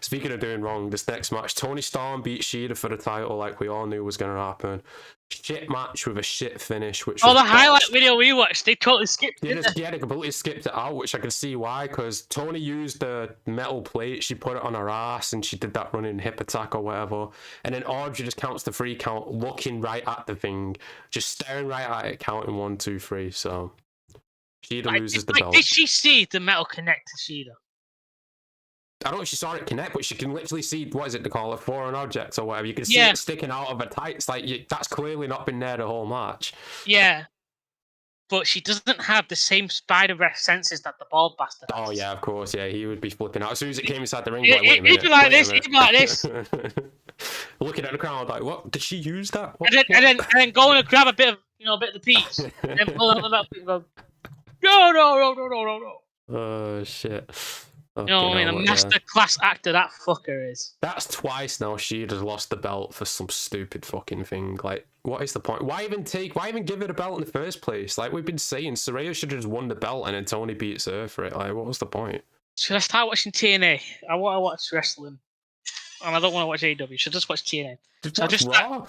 Speaking of doing wrong, this next match, Tony Storm beat Shida for the title like we all knew was going to happen. Shit match with a shit finish, which was the highlight video we watched, they totally skipped it. Yeah, they completely skipped it out, which I can see why, because Tony used the metal plate, she put it on her ass, and she did that running hip attack or whatever, and then Audrey just counts the 3 count, looking right at the thing, just staring right at it, counting 1, 2, 3, so Shida loses the belt. Did she see the metal connect to Shida? I don't know if she saw it connect, but she can literally see, what is it to call it, foreign objects or whatever. You can see it sticking out of her tights. Like, that's clearly not been there the whole match. Yeah. But she doesn't have the same spider breath senses that the bald bastard has. Oh, yeah, of course. Yeah, he would be flipping out. As soon as it came inside the ring, like, wait a minute. He'd be like this. Looking at the crowd, like, what? Did she use that? And then go and grab a bit of the peach. And then pull out the metal and go, no. Oh, shit. You know what I mean? A master-class actor that fucker is. That's twice now Shida's lost the belt for some stupid fucking thing. Like, what is the point? Why even give it a belt in the first place? Like, we've been saying, Saraya should have just won the belt and then Tony beats her for it. Like, what was the point? Should I start watching TNA? I want to watch wrestling. And I don't want to watch AEW. Should I just watch TNA? Just Raw?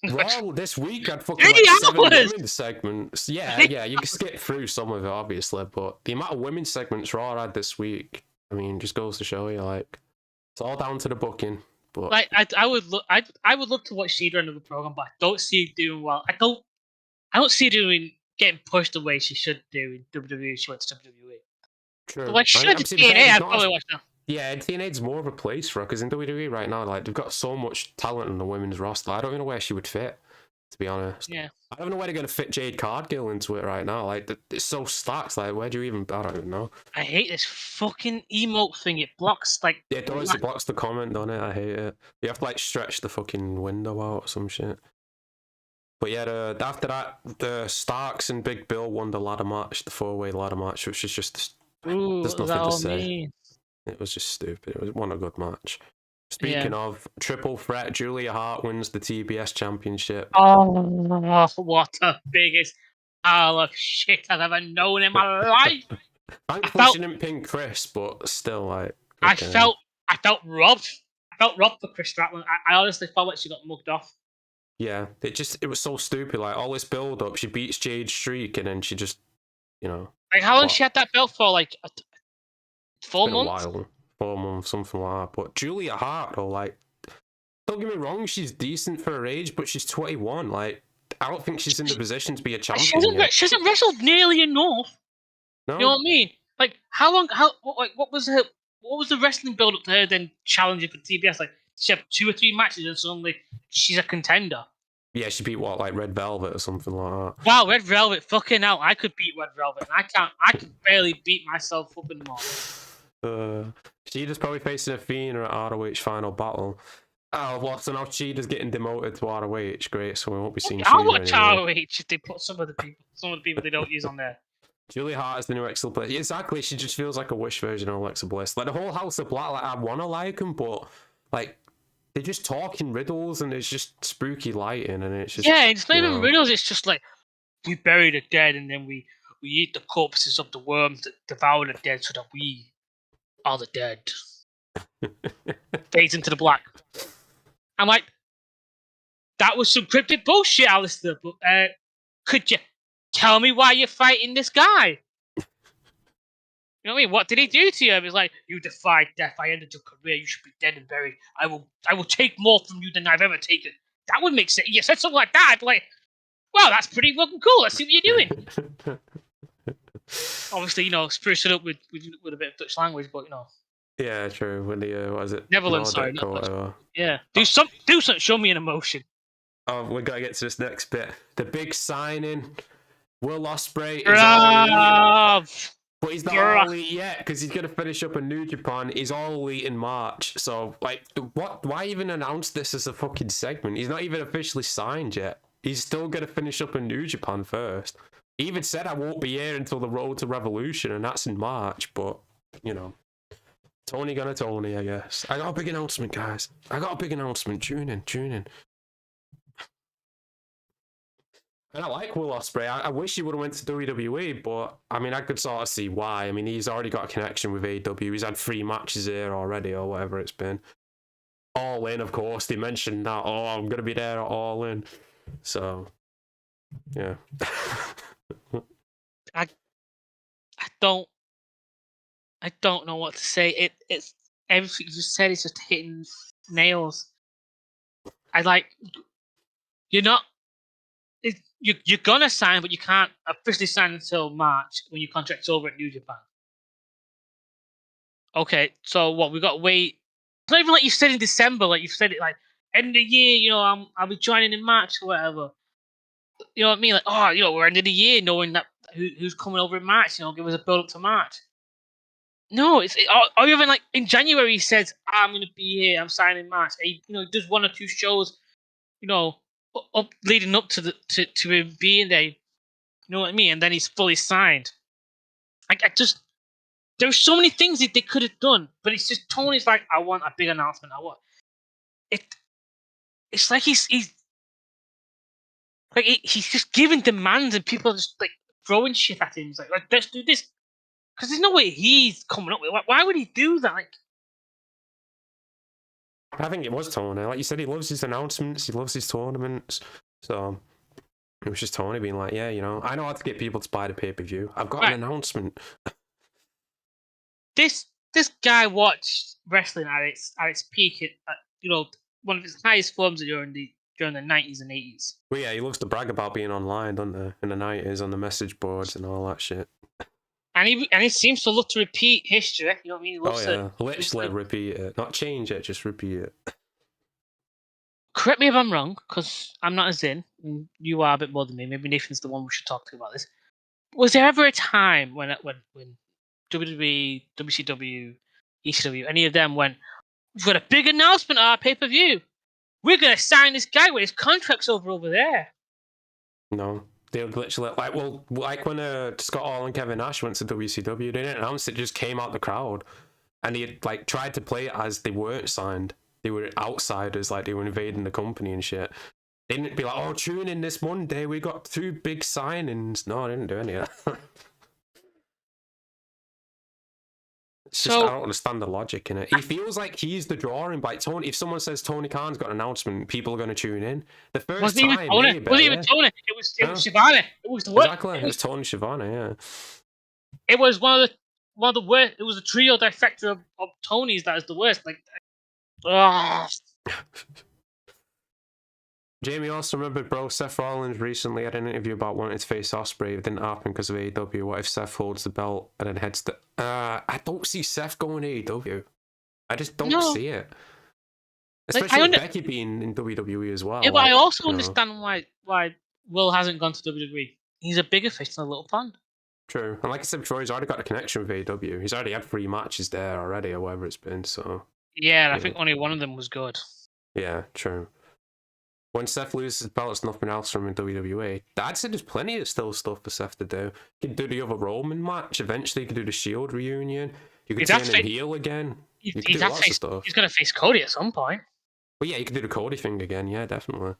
Raw this week I'd fucking like 7 women's segments. Yeah, you can skip through some of it, obviously, but the amount of women's segments Raw had this week, I mean, just goes to show you, like, it's all down to the booking. But like, I would love to watch Shida into the program, but I don't see her doing well. I don't see her getting pushed the way she should do in WWE. She went to WWE. True. But like, she went to TNA, I'd probably watch that. Yeah, TNA's more of a place for her, because in WWE right now, like, they've got so much talent in the women's roster. I don't even know where she would fit, to be honest. Yeah. I don't know where they're going to fit Jade Cargill into it right now. Like, it's so stacked. Like, where do you even... I don't even know. I hate this fucking emote thing. It blocks, like... Yeah, it does. It blocks the comment, doesn't it? I hate it. You have to, like, stretch the fucking window out or some shit. But yeah, after that, the Starks and Big Bill won the ladder match, the 4-way ladder match, which is just... there's nothing to say. Mean? It was just stupid. It wasn't a good match. Speaking of triple threat, Julia Hart wins the TBS championship. Oh, what the biggest pile of shit I've ever known in my life! Thankfully, she didn't pin Chris, but still, like... I felt robbed. I felt robbed for Chris Strickland. I honestly felt like she got mugged off. Yeah, it was so stupid. Like, all this build up, she beats Jade Streak, and then she just, you know... Like, how long she had that belt for? Like, 4 months? A while. 4 months, something like that. But Julia Hart, though, like, don't get me wrong, she's decent for her age, but she's 21. Like, I don't think she's in the position to be a champion yet. She hasn't wrestled nearly enough. No? You know what I mean? Like, what was the wrestling build up to her then challenging for TBS? Like, she had 2 or 3 matches and suddenly she's a contender. Yeah, she beat like Red Velvet or something like that. Wow, Red Velvet, fucking hell! I could beat Red Velvet, and I can barely beat myself up anymore. Sheeta's probably facing a Fiend at ROH final battle. Oh, well, so now Cheetah's getting demoted to ROH. Great, so we won't be seeing I'll watch ROH if they put some of the people they don't use on there. Julia Hart is the new Alexa Bliss. Exactly, she just feels like a Wish version of Alexa Bliss. Like, the whole House of Black, like, I want to like them, but, like, they're just talking riddles, and it's just spooky lighting, and it's just... Yeah, it's not even riddles, it's just like, we bury the dead, and then we eat the corpses of the worms that devour the dead so that we are the dead. Fades into the black. I'm like, that was some cryptic bullshit, Alistair, but could you tell me why you're fighting this guy? You know what I mean? What did he do to you? It was like, you defied death. I ended your career. You should be dead and buried. I will take more from you than I've ever taken. That would make sense. You said something like that. I'd be like, wow, that's pretty fucking cool. Let's see what you're doing. Obviously, spruce it up with a bit of Dutch language, but Yeah, true. When the what is it? Netherlands, sorry, not Dutch. Yeah, do something. Show me an emotion. Oh, we gotta get to this next bit. The big signing. Will Ospreay is But he's not all elite yet because he's going to finish up in New Japan. He's all elite in March. So, like, what? Why even announce this as a fucking segment? He's not even officially signed yet. He's still going to finish up in New Japan first. He even said, I won't be here until the Road to Revolution, and that's in March. But, you know, Tony gonna Tony, I guess. I got a big announcement, guys. I got a big announcement. Tune in. And I like Will Ospreay. I wish he would have went to WWE, but I mean, I could sort of see why. I mean, he's already got a connection with AEW. He's had 3 matches here already, or whatever it's been. All In, of course. They mentioned that. Oh, I'm gonna be there at All In. So, yeah. I don't know what to say. It's everything you just said is just hitting nails. You're gonna sign, but you can't officially sign until March when your contract's over at New Japan. Okay, so what we got to wait? It's not even like you said in December, like you said it like end of the year. You know, I'll be joining in March or whatever. You know what I mean? Like, oh, you know, we're end of the year, knowing that who's coming over in March. You know, give us a build up to March. No, or even like in January he says, I'm going to be here, I'm signing March. He, you know, does 1 or 2 shows, you know, leading up to him being there. You know what I mean? And then he's fully signed. There's so many things that they could have done, but it's just Tony's like, I want a big announcement. I want it. It's like he's just giving demands, and people are just like throwing shit at him. He's like let's do this. Because there's no way he's coming up with it. Why would he do that? Like, I think it was Tony. Like you said, he loves his announcements. He loves his tournaments. So it was just Tony being like, yeah, you know, I know how to get people to buy the pay-per-view. I've got an announcement. This guy watched wrestling at its peak at you know, one of his highest forms during the 90s and 80s. Well, yeah, he loves to brag about being online, doesn't he? In the 90s on the message boards and all that shit. And he seems to love to repeat history. You know what I mean? He loves literally repeat it, not change it, just repeat it. Correct me if I'm wrong, because I'm not as in. You are a bit more than me. Maybe Nathan's the one we should talk to about this. Was there ever a time when WWE, WCW, ECW, any of them went, we've got a big announcement at our pay-per-view. We're going to sign this guy with his contract's over there. No. They would literally, like when Scott Hall and Kevin Nash went to WCW, they didn't announce it, just came out the crowd. And they like tried to play it as they weren't signed. They were outsiders, like they were invading the company and shit. They didn't be like, oh, tune in this Monday, we got 2 big signings. No, I didn't do any of that. It's just, I don't understand the logic in it. He feels like he's the drawing by Tony. If someone says Tony Khan's got an announcement, people are going to tune in. The first time, it wasn't even Tony. It was Shivani. It was the exactly. It was Tony Schiavone. Yeah. It was one of the worst. It was a trio trifecta of Tonys that is the worst. Like, Jamie also remembered, bro, Seth Rollins recently had an interview about wanting to face Ospreay. It didn't happen because of AEW. What if Seth holds the belt and then heads to... I don't see Seth going AEW. I just don't see it. Especially with Becky being in WWE as well. Yeah, but I also understand why Will hasn't gone to WWE. He's a bigger fish than a little pond. True. And like I said before, he's already got a connection with AEW. He's already had 3 matches there already, or whatever it's been, so... Yeah, I think only one of them was good. Yeah, true. When Seth loses his belt, it's nothing else from in WWE. I'd say there's plenty of still stuff for Seth to do. You could do the other Roman match. Eventually, you could do the Shield reunion. You could turn him heel again. You could do lots of stuff. He's going to face Cody at some point. Well, yeah, you could do the Cody thing again. Yeah, definitely.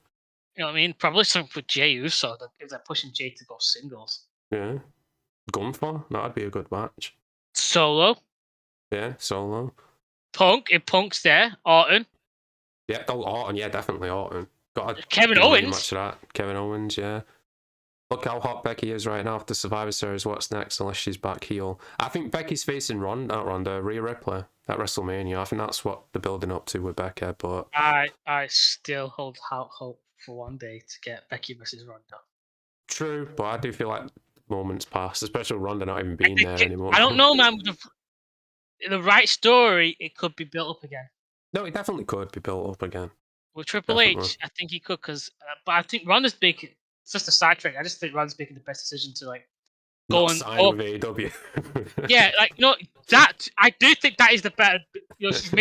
You know what I mean? Probably something with Jey Uso if they're pushing Jey to go singles. Yeah. Gunther, that'd be a good match. Solo. Yeah, Solo. Punk, if Punk's there. Orton. Yeah, Orton. Yeah, definitely Orton. Kevin Owens. Much of that. Kevin Owens, yeah. Look how hot Becky is right now after Survivor Series. What's next unless she's back heel? I think Becky's facing Rhea Ripley at WrestleMania. I think that's what they're building up to with Becca. But I still hold out hope for one day to get Becky versus Ronda. True, but I do feel like moments pass, especially Ronda not even being there anymore. I don't know, man. With the right story, it could be built up again. No, it definitely could be built up again. With Triple H, I think he could, but I think Ronda's big. It's just a sidetrack. I just think Ronda's making the best decision to Not signed with AEW. Yeah, like that. I do think that is the better. She's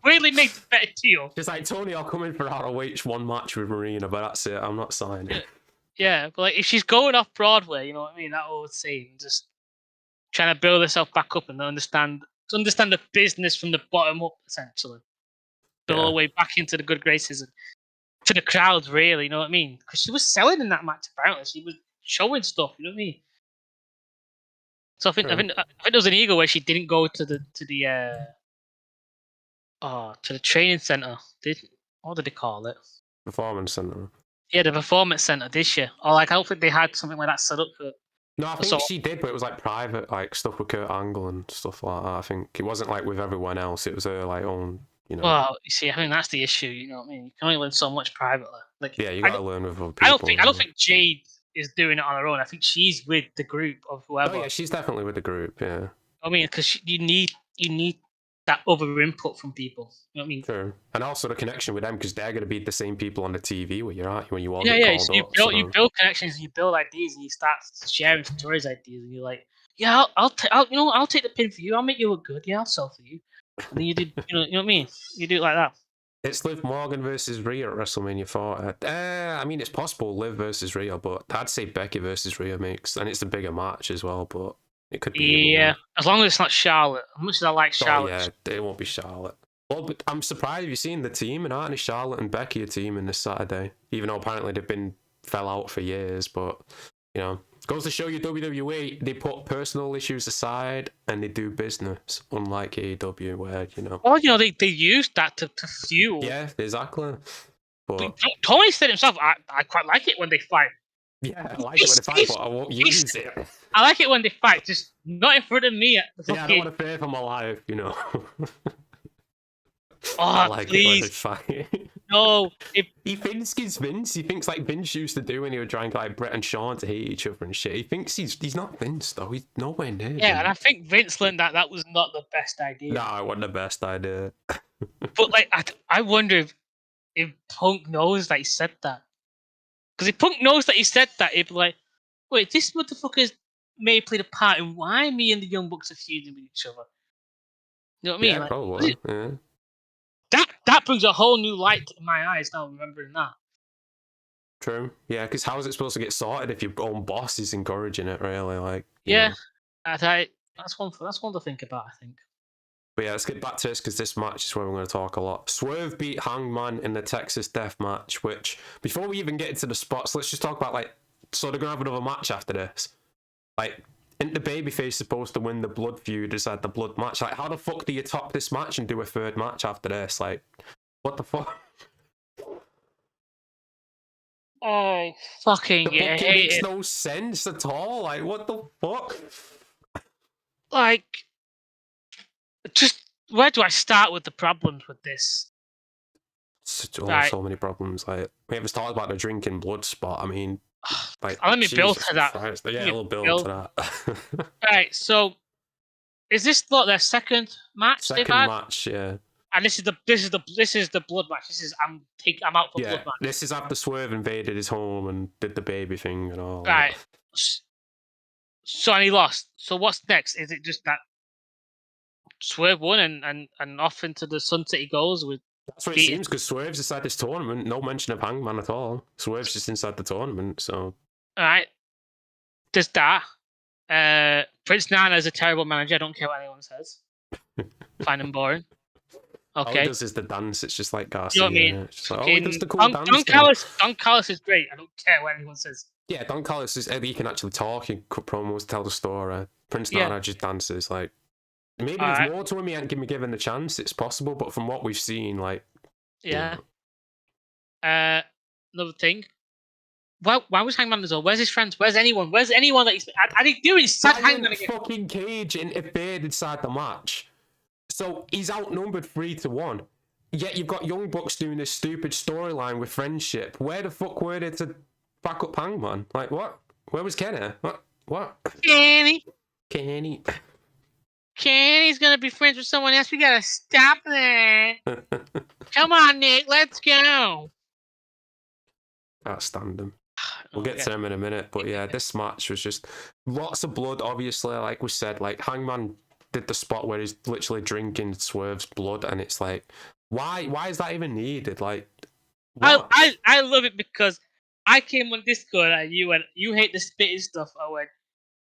really made the better deal. It's like, Tony, I'll come in for ROH one match with Marina, but that's it. I'm not signing. Yeah, but like if she's going off Broadway, you know what I mean? That old saying, just trying to build herself back up and understand the business from the bottom up, essentially. Build all the way back into the good graces and to the crowds, really. You know what I mean? Because she was selling in that match. Apparently, she was showing stuff. You know what I mean? So I think there was an ego where she didn't go to the training center. What did they call it? Performance center. Yeah, the performance center. Did she? Or like I don't think they had something like that set up for. No, I think she did, but it was like private, like stuff with Kurt Angle and stuff like that. I think it wasn't like with everyone else. It was her like own, you know. Well, you see, I think that's the issue. You know what I mean? You can only learn so much privately. Like, yeah, you gotta learn with other people. I don't think Jade is doing it on her own. I think she's with the group of whoever. Oh yeah, she's definitely with the group. Yeah. I mean, because you need that other input from people. You know what I mean? Sure. And also the connection with them, because they're going to be the same people on the TV where you're at when you all So you build connections and you build ideas and you start sharing stories, ideas, and you're like, yeah, I'll take the pin for you. I'll make you look good. Yeah, I'll sell for you. And then you do, you know what I mean? You do it like that. It's Liv Morgan versus Rhea at WrestleMania 40. I mean, it's possible Liv versus Rhea, but I'd say Becky versus Rhea makes, and it's a bigger match as well, but it could be. Yeah, as long as it's not Charlotte. As much as I like Charlotte. Oh, yeah, it won't be Charlotte. Well, but I'm surprised you've seen the team, and aren't Charlotte and Becky a team in this Saturday? Even though apparently they've fell out for years, but, you know. Goes to show you WWE, they put personal issues aside and they do business, unlike AEW, where, you know. Well, you know, they used that to fuel. Yeah, exactly. But Tony said himself, I quite like it when they fight. Yeah, I like it when they fight, but I won't use it. I like it when they fight, just not in front of me. Yeah, I don't want to fear for my life, you know. I like please. it when they fight. No. He thinks he's Vince. He thinks like Vince used to do when he would try and get like Brett and Shawn to hate each other and shit. He thinks he's not Vince though. He's nowhere near. Yeah, and I think Vince learned that was not the best idea. No, it wasn't the best idea. But like, I wonder if Punk knows that he said that. Because if Punk knows that he said that, he'd be like, wait, this motherfucker may play the part in why me and the Young Bucks are feuding with each other. You know what I mean? Yeah, like, probably. Yeah. That brings a whole new light in my eyes now, remembering that. True. Yeah, because how is it supposed to get sorted if your own boss is encouraging it, really? Like, yeah, that's one to think about, I think. But yeah, let's get back to this, because this match is where we're going to talk a lot. Swerve beat Hangman in the Texas Death Match, which, before we even get into the spots, let's just talk about, like, so they're going to have another match after this. Like, isn't the babyface supposed to win the blood feud inside the blood match? Like, how the fuck do you top this match and do a third match after this? Like, what the fuck? I fucking hate it. It makes it. no sense at all. Like, what the fuck? Like, just where do I start with the problems with this? So many problems. Like, we haven't talked about the drinking blood spot. I mean, like, let me build to that. Yeah, we'll build to that. Right, so is this their second match they've had? Second match, yeah. And this is the blood match. This is I'm out for blood match. This is after Swerve invaded his home and did the baby thing and all. Right. So and he lost. So what's next? Is it just that Swerve won and off into the sunset he goes with? That's what it seems, because Swerve's inside this tournament. No mention of Hangman at all. Swerve's just inside the tournament, so. Alright. There's that. Prince Nana is a terrible manager. I don't care what anyone says. Find him boring. Okay. All he does is the dance. It's just like Garcia. You know what I mean? It's just like, he does the cool dance. Don Callis is great. I don't care what anyone says. Yeah, Don Callis is, he can actually talk, he cut promos, tell the story. Prince Nana just dances, like. Maybe there's more to him. He ain't given the chance. It's possible, but from what we've seen, like, yeah. Another thing. Why was Hangman as well? Where's his friends? Where's anyone? Where's anyone that he's? I didn't do his Hangman again. Fucking Cage interfered inside the match, so he's outnumbered 3-1. Yet you've got Young Bucks doing this stupid storyline with friendship. Where the fuck were they to back up Hangman? Like, what? Where was Kenny? What? Kenny's gonna be friends with someone else. We gotta stop that. Come on, Nick. Let's go. Can't stand him. We'll get to them in a minute, but yeah, this match was just lots of blood. Obviously, like we said, like Hangman did the spot where he's literally drinking Swerve's blood, and it's like, why is that even needed? Like, what? I love it because I came on Discord and you went, you hate the spitting stuff. I went,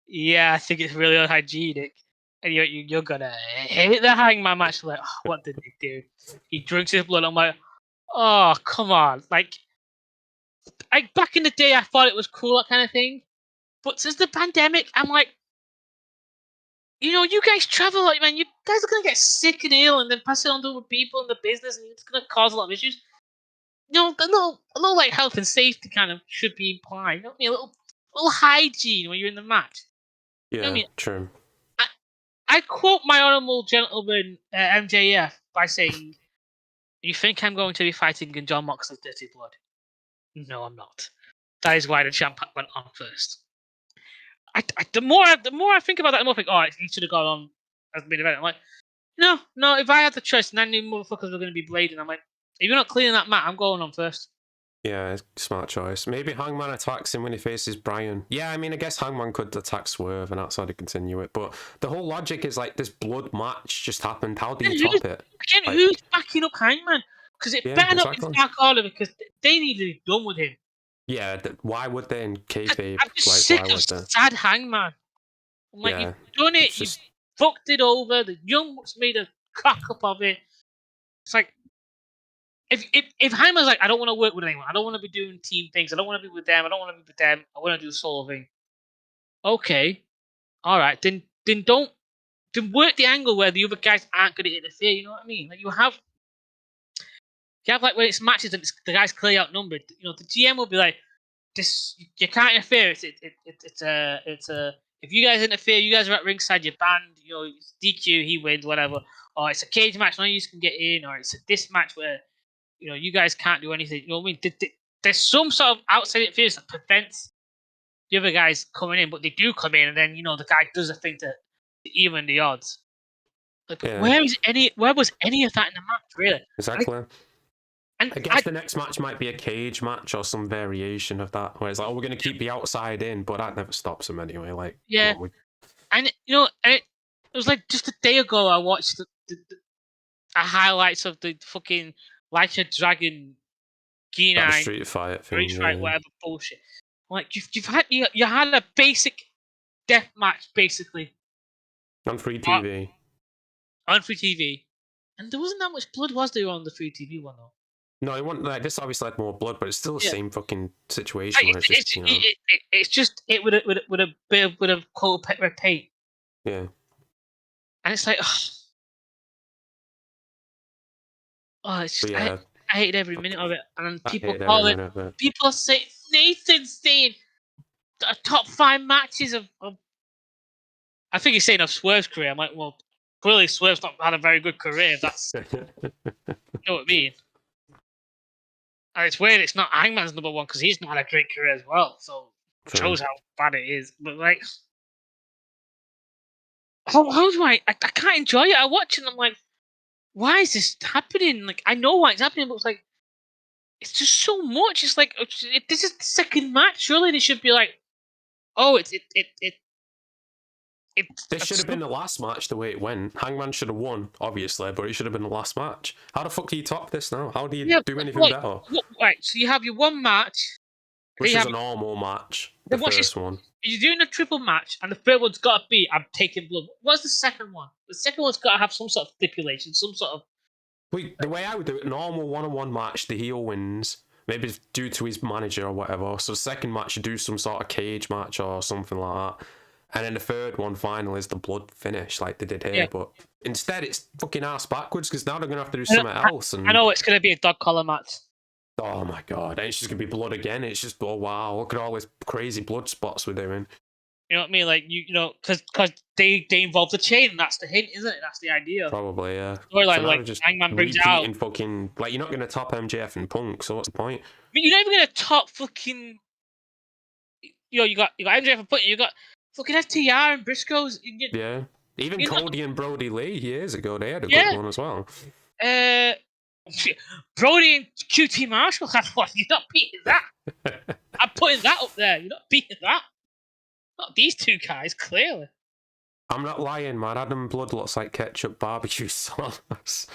yeah, I think it's really unhygienic. And you're gonna hate the Hangman match. Like, oh, what did he do? He drinks his blood. I'm like, oh, come on. Like back in the day, I thought it was cool, that kind of thing. But since the pandemic, I'm like, you guys travel like, man, you guys are gonna get sick and ill, and then pass it on to other people in the business, and it's gonna cause a lot of issues. A little like health and safety kind of should be implied. You know what I mean? A little hygiene when you're in the match. Yeah, you know what I mean? true. I quote my honourable gentleman MJF by saying, "You think I'm going to be fighting in John Moxley's dirty blood? No, I'm not." That is why the champ went on first. The more I think about that, the more I think, oh, he should have gone on as the main event. I'm like, no. If I had the choice and I knew motherfuckers were going to be blading, I'm like, if you're not clearing that mat, I'm going on first. Yeah, smart choice. Maybe Hangman attacks him when he faces Bryan. Yeah, I mean, I guess Hangman could attack Swerve and that's how to continue it. But the whole logic is like this blood match just happened. How do you top it? Again, like, who's backing up Hangman? Because it better not be Dark Order, because they need to be done with him. Yeah, why would they in kayfabe? I'm just sick of sad Hangman. I'm like, you've done it, you've fucked it over, the Young Bucks made a cock up of it. It's like, if Hangman's like, I don't want to work with anyone, I don't want to be doing team things, I don't want to be with them, I don't want to be with them, I want to do a solo thing. Okay, alright, then work the angle where the other guys aren't going to interfere, you know what I mean? Like, you have like when it's matches and the guys clearly outnumbered, the GM will be like, this, you can't interfere, it's if you guys interfere, you guys are at ringside, you're banned, it's DQ, he wins, whatever. Or it's a cage match, none of you can get in, or it's this match where you guys can't do anything. You know what I mean? There's some sort of outside interference that prevents the other guys coming in, but they do come in, and then the guy does a thing to even the odds. Like, where was any of that in the match, really? Exactly. And I guess the next match might be a cage match or some variation of that, where it's like, we're going to keep the outside in, but that never stops them anyway. Like, yeah, and it was like just a day ago I watched the highlights of the fucking Like a Dragon G9 Street Fight thing, whatever bullshit. Like you had a basic death match basically on free TV. On free TV, and there wasn't that much blood, was there, on the free TV one though? No, it wasn't. Like, this obviously had more blood, but it's still the same fucking situation. It would have cold red paint. Yeah. And it's like, it's just, I hated every minute of it. And people say Nathan's saying top 5 matches of I think he's saying of Swerve's career. I'm like, well, clearly Swerve's not had a very good career. That's you know what I mean. And it's weird, it's not Hangman's number 1 because he's not had a great career as well. So it shows how bad it is. But like, how do I can't enjoy it. I watch it and I'm like, why is this happening? Like, I know why it's happening, but it's like, it's just so much. It's like, this is the second match. Surely they should be like, oh, this should have been the last match the way it went. Hangman should have won, obviously, but it should have been the last match. How the fuck do you top this now? How do you do anything better? Right, so you have your one match. Which is a normal match, the first one. You're doing a triple match, and the third one's got to be, I'm taking blood. What's the second one? The second one's got to have some sort of stipulation, some sort of... The way I would do it, normal one-on-one match, the heel wins. Maybe it's due to his manager or whatever. So second match, you do some sort of cage match or something like that. And then the third one final is the blood finish, like they did here. Yeah. But instead, it's fucking ass backwards because now they're going to have to do something else. And I know it's going to be a dog collar match. Oh my god, and it's just going to be blood again. It's just, oh wow, look at all these crazy blood spots we're doing. You know what I mean? Like, because they involve the chain, and that's the hint, isn't it? That's the idea. Probably, yeah. Or like Hangman brings it out. Fucking, like, you're not going to top MJF and Punk, so what's the point? I mean, you're not even going to top fucking... you got MJF and Punk, you got... Fucking FTR and Briscoe's. Yeah. Even Cody and Brody Lee years ago, they had a good one as well. Brody and QT Marshall had one. You're not beating that. I'm putting that up there. You're not beating that. Not these two guys, clearly. I'm not lying, man. Adam Blood looks like ketchup barbecue sauce.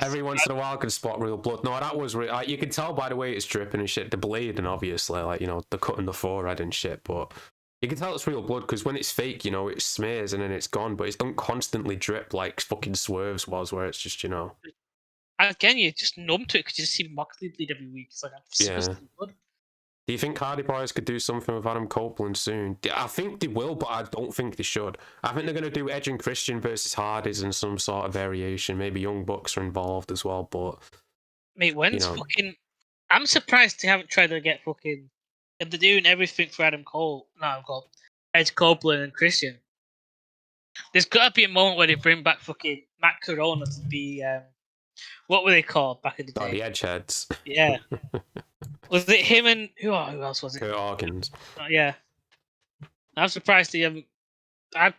Every once in a while I can spot real blood. No, that was real. You can tell by the way it's dripping and shit. The bleeding, obviously, like, you know, the cut in the forehead and shit. But you can tell it's real blood because when it's fake, you know, it smears and then it's gone. But it don't constantly drip like fucking Swerve's was, where it's just, you know. Again, you're just numb to it because you just see Moxley bleed every week. It's like, I'm blood. Do you think Hardy Boys could do something with Adam Copeland soon? I think they will, but I don't think they should. I think they're going to do Edge and Christian versus Hardys in some sort of variation. Maybe Young Bucks are involved as well, but... Mate, when's fucking... I'm surprised they haven't tried to get fucking... If they're doing everything for Edge, Copeland and Christian, there's got to be a moment where they bring back fucking Matt Corona to be... what were they called back in the day? Oh, the Edgeheads. Yeah. Was it him and who else was it? Kurt Hawkins. Yeah. I'm surprised they haven't. I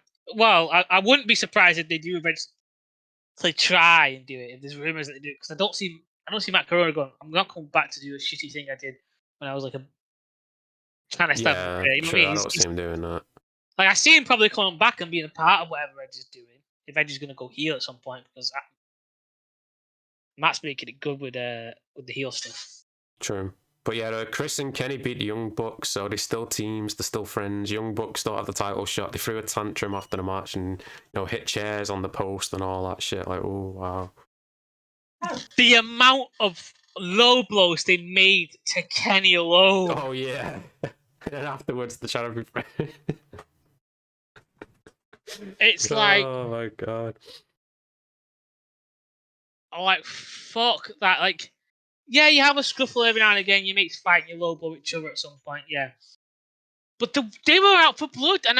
wouldn't be surprised if they do eventually try and do it. If there's rumors that they do, because I don't see Matt Corona going, I'm not coming back to do a shitty thing I did when I was like trying to start. Yeah, you know sure, what I mean? I don't see him doing that. Like I see him probably coming back and being a part of whatever Edge is doing. If Edge is going to go heel at some point, because Matt's making it good with the heel stuff. True. But yeah, Chris and Kenny beat the Young Bucks, so they're still teams, they're still friends. Young Bucks don't have the title shot. They threw a tantrum after the match and, you know, hit chairs on the post and all that shit. Like, oh, wow. The amount of low blows they made to Kenny alone. Oh, yeah. And then afterwards, they're trying to be friends. It's like... Oh, my God. I'm like, fuck that. Like... Yeah, you have a scuffle every now and again. You make fight, you low blow each other at some point. Yeah, but they were out for blood, and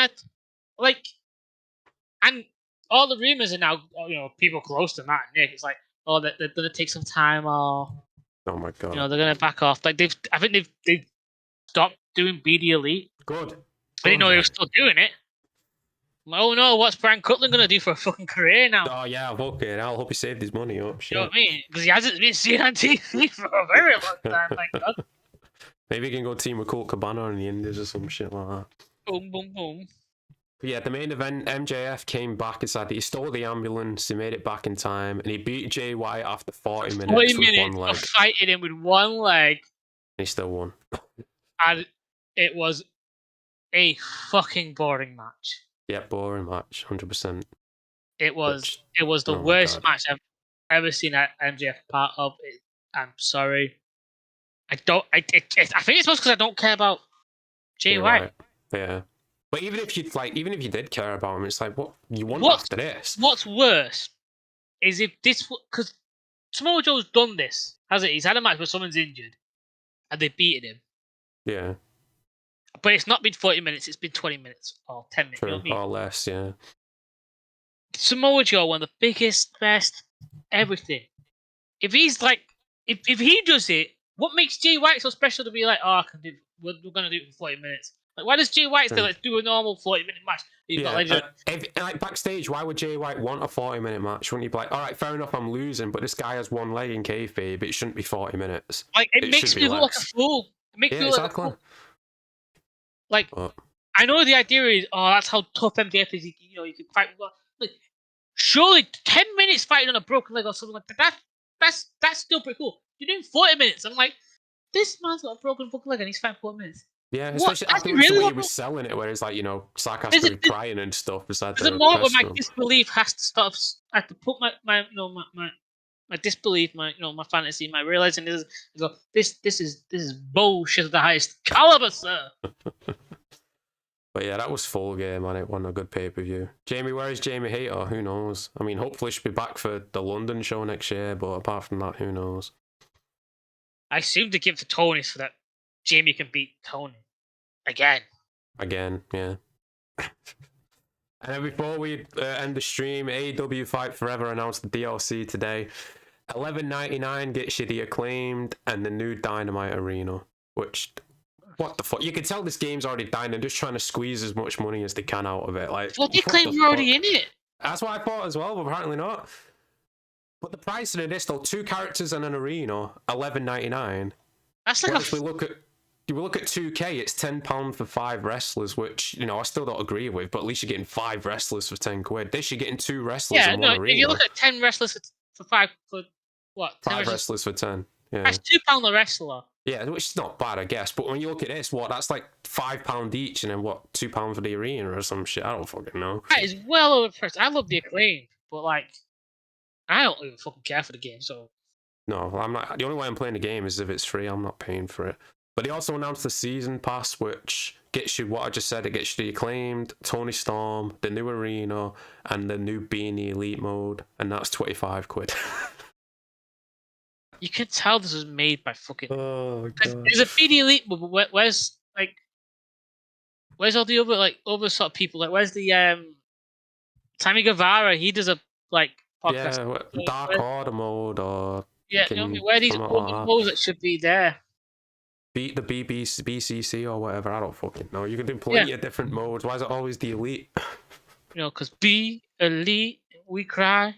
and all the rumors are now, you know, people close to Matt and Nick. It's like, oh, they're gonna take some time, or oh my God, you know, they're gonna back off. Like I think they've stopped doing BD Elite. Good. I didn't know they were still doing it. Like, oh no, what's Brian Cutler gonna do for a fucking career now? Oh yeah, okay. I hope he saved his money up. You know what I mean? Because he hasn't been seen on TV for a very long time. Thank God. Maybe he can go team with Colt Cabana in the Indies or some shit like that. Boom, boom, boom. But yeah, the main event, MJF came back and said he stole the ambulance, he made it back in time, and he beat Jay White after 40 minutes with one leg. Of fighting him with one leg. And he still won. And it was a fucking boring match. Yeah, boring match, 100%. It was the worst match I've ever seen MJF part of. I'm sorry. I think it's most because I don't care about Jay White. Yeah. But even if you did care about him, it's like, what you want after this? What's worse is if this, because Samoa Joe's done this, hasn't he? He's had a match where someone's injured and they beaten him. Yeah. But it's not been 40 minutes, it's been 20 minutes or 10 minutes. True, You know what I mean? or less, yeah. Samoa Joe, one of the biggest, best, everything. If he's like, if he does it, what makes Jay White so special to be like, oh, we're going to do it for 40 minutes? Like, why does Jay White say, let's do a normal 40-minute match? Like backstage, why would Jay White want a 40-minute match? Wouldn't he be like, all right, fair enough, I'm losing, but this guy has one leg in kayfabe, it shouldn't be 40 minutes. Like, it makes me look like a fool. It makes me look like a fool. Like, I know the idea is, oh, that's how tough MJF is. You know, you can fight. Like, surely 10 minutes fighting on a broken leg or something like that. That's still pretty cool. You're doing 40 minutes. I'm like, this man's got a broken fucking leg and he's fighting 40 minutes. Yeah, especially after the way he was selling it, where it's like, you know, sarcastically crying and stuff. Beside there's a moment where my disbelief has to stop. I have to put my disbelief, my fantasy, my realizing this. Go, this is bullshit of the highest caliber, sir. But yeah, that was full game, and it won a good pay-per-view. Jamie, where is Jamie Hayter? Who knows? I mean, hopefully she'll be back for the London show next year, but apart from that, who knows? I assume to give to Tony so that Jamie can beat Tony. Again, yeah. And then before we end the stream, AEW Fight Forever announced the DLC today. $11.99 gets you the Acclaimed and the new Dynamite Arena, which... What the fuck? You can tell this game's already dying and just trying to squeeze as much money as they can out of it. Like, well, they claim we're already in it. That's what I thought as well, but apparently not. But the pricing of this, though, 2 characters and an arena, $11.99. That's like if we look at you look at 2K, it's £10 for 5 wrestlers, which, I still don't agree with, but at least you're getting 5 wrestlers for £10. This, you're getting 2 wrestlers in one arena. If you look at 10 wrestlers for 5, for what? 5 wrestlers for 10. Yeah. That's £2 a wrestler. Yeah, which is not bad, I guess. But when you look at this, that's like £5 each, and then what, £2 for the arena or some shit? I don't fucking know. That is well overpriced. I love the Acclaim, but like, I don't even fucking care for the game. So no, I'm not. The only way I'm playing the game is if it's free. I'm not paying for it. But they also announced the season pass, which gets you what I just said. It gets you the Acclaimed, Tony Storm, the new arena, and the new Beanie Elite mode, and that's £25. You can tell this was made by fucking. Oh god. There's a BD Elite, but where's all the other sort of people? Like, where's the Sammy Guevara? He does a podcast. Yeah, Dark Order mode or yeah. You know what I mean? Where are these other modes that should be there? Beat the BCC or whatever. I don't fucking know. You can do plenty of different modes. Why is it always the Elite? Because be elite, we cry.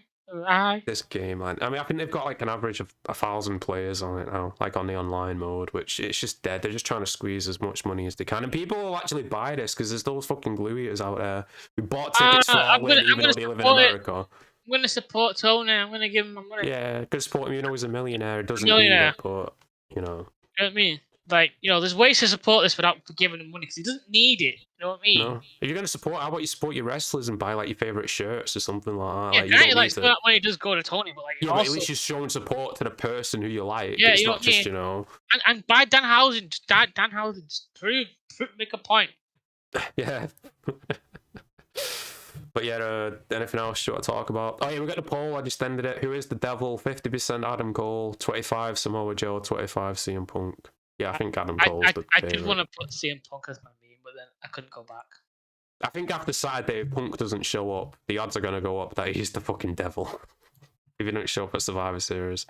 This game, man. I mean, I think they've got like an average of 1,000 players on it now, like on the online mode, which it's just dead. They're just trying to squeeze as much money as they can, and people will actually buy this because there's those fucking glue eaters out there who bought tickets for all in, even though they live in America. I'm gonna support Tony. I'm gonna give him my money. Yeah, good support him. He's a millionaire. It doesn't need it, but You know what I mean? Like, there's ways to support this without giving him money because he doesn't need it. You know what I mean? No. If you're going to support, how about you support your wrestlers and buy like your favourite shirts or something like that? Yeah, like, you don't need that money does go to Tony, but like, yeah, but at least you're showing support to the person who you like. Yeah, it's not just, And buy Danhausen. Danhausen. Make a point. Yeah. But yeah, anything else you want to talk about? Oh yeah, we got the poll. I just ended it. Who is the devil? 50% Adam Cole, 25 Samoa Joe, 25 CM Punk. Yeah, I think Adam Cole's the favorite. I did want to put CM Punk as my meme, but then I couldn't go back. I think after Saturday, if Punk doesn't show up, the odds are going to go up that he's the fucking devil. If he don't show up at Survivor Series.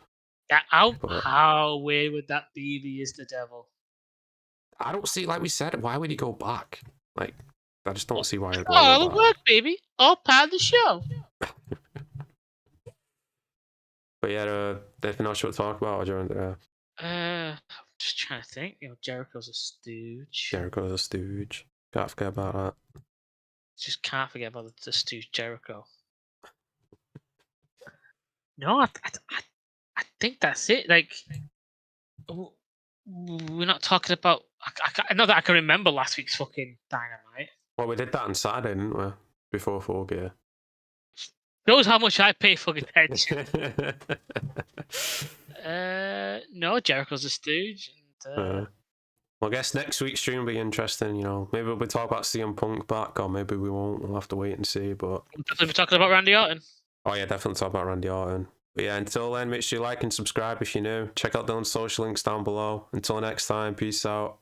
Yeah, how weird would that be if he is the devil? I don't see, like we said, why would he go back? Like, I just don't see why he'd go all back. the work, baby. All part of the show. But yeah, anything else you want to talk about? Or do you want to, I'm just trying to think. Jericho's a stooge. Jericho's a stooge. Can't forget about that. Just can't forget about the stooge Jericho. No, I think that's it. Like, we're not talking about. I know that I can remember last week's fucking Dynamite. Well, we did that on Saturday, didn't we? Before 4 Gear. Knows how much I pay fucking attention. No, Jericho's a stooge. Well, I guess next week's stream will be interesting. Maybe we'll talk about CM Punk back, or maybe we won't. We'll have to wait and see. But we'll definitely be talking about Randy Orton. Oh yeah, definitely talk about Randy Orton. But yeah, until then, make sure you like and subscribe if you're new. Check out Dylan's social links down below. Until next time, peace out.